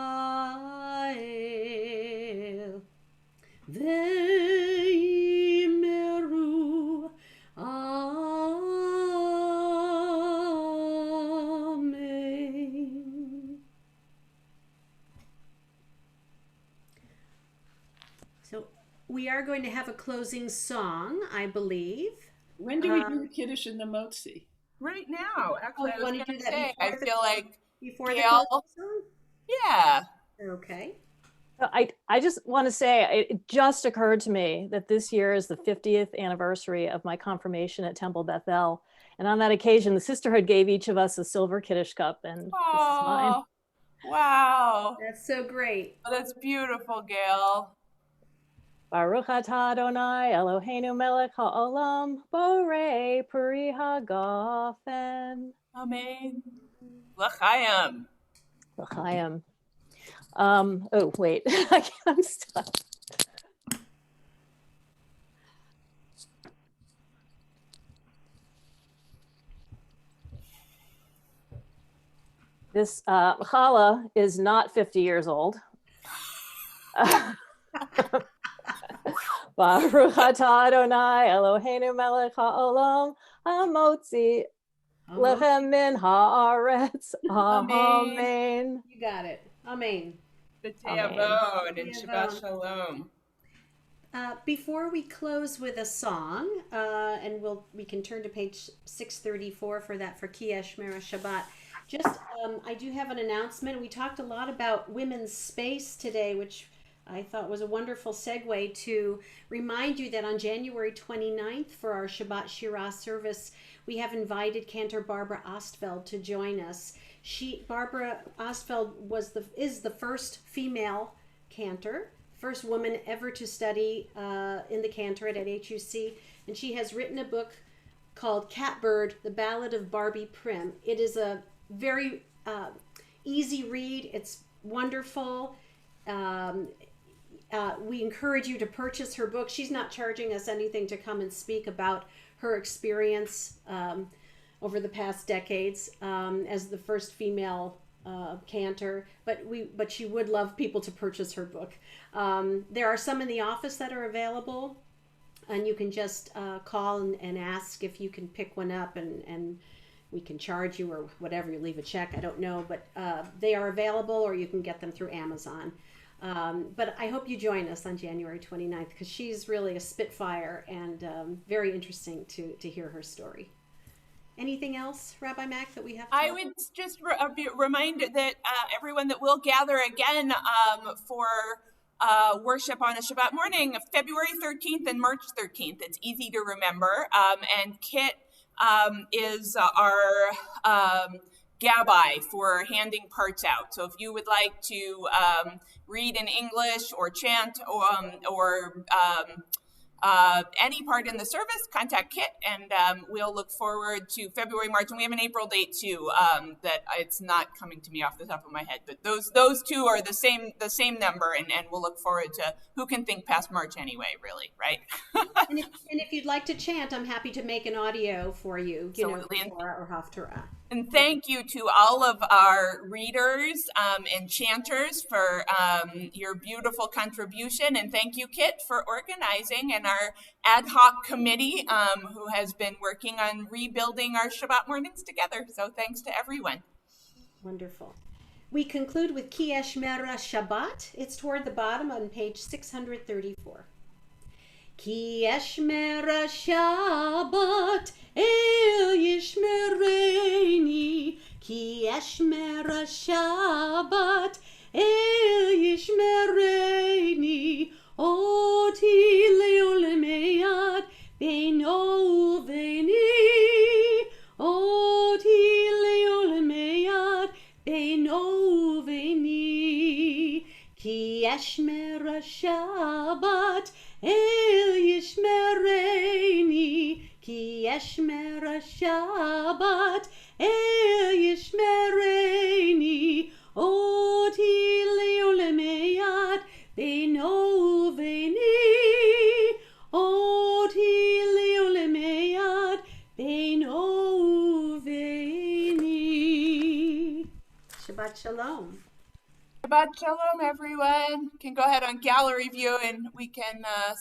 ve'imeru Amen. So we are going to have a closing song, I believe. When do we do the Kiddush and the Motzi? Right now, actually, you I was wanna going do to that say, before I the- feel like Before the Gail, closing song? yeah. Okay. I just want to say, it just occurred to me that this year is the 50th anniversary of my confirmation at Temple Bethel. And on that occasion, the sisterhood gave each of us a silver Kiddush cup, and this is mine. Oh, wow. That's so great. Oh, that's beautiful, Gail. Baruch atah Adonai Eloheinu melech ha'olam borei peri hagafen. Amen. L'chaim. L'chaim. Oh, wait, I'm stuck. This challah is not 50 years old. Baruch atah Adonai Eloheinu melech ha'olam hamotzi lechem min haaretz. Amen. You got it. Amen. B'te'avon and Shabbat Shalom. Before we close with a song, and we can turn to page 634 for that, for Ki Shmera Shabbat. Just, I do have an announcement. We talked a lot about women's space today, which I thought was a wonderful segue to remind you that on January 29th for our Shabbat Shirah service, we have invited Cantor Barbara Ostfeld to join us. Barbara Ostfeld is the first female cantor, first woman ever to study in the cantorate at HUC, and she has written a book called Catbird, The Ballad of Barbie Prim. It is a very easy read. It's wonderful. We encourage you to purchase her book. She's not charging us anything to come and speak about her experience over the past decades as the first female cantor, but she would love people to purchase her book. There are some in the office that are available, and you can just call and ask if you can pick one up, and we can charge you or whatever. You leave a check, I don't know, but they are available, or you can get them through Amazon. But I hope you join us on January 29th, because she's really a spitfire and very interesting to hear her story. Anything else, Rabbi Mack, that we have? I would just remind that everyone that we'll gather again for worship on a Shabbat morning, February 13th and March 13th. It's easy to remember. And Kit is our gabbai for handing parts out. So if you would like to read in English or chant or any part in the service, contact Kit, and we'll look forward to February, March, and we have an April date too. That it's not coming to me off the top of my head, but those two are the same number, and we'll look forward to who can think past March anyway, really, right? and if you'd like to chant, I'm happy to make an audio for you, Torah or Haftarah. And thank you to all of our readers and chanters for your beautiful contribution. And thank you, Kit, for organizing, and our ad hoc committee who has been working on rebuilding our Shabbat mornings together. So thanks to everyone. Wonderful. We conclude with Ki Shmera Shabbat. It's toward the bottom on page 634. Ki Shmera Shabbat El Yishmereini, Ki Shmera Shabbat El Yishmereini, Oti Leolemeyad Beino Veni, Oti Leolemeyad Beino Veni, Ki Shmera Shabbat El Yishmereini, Ki yeshmer Shabbat yishmereni oti leolemeyad beino veni oti leolemeyad beino veni. Shabbat shalom. Shabbat shalom, everyone. Can go ahead on gallery view and we can start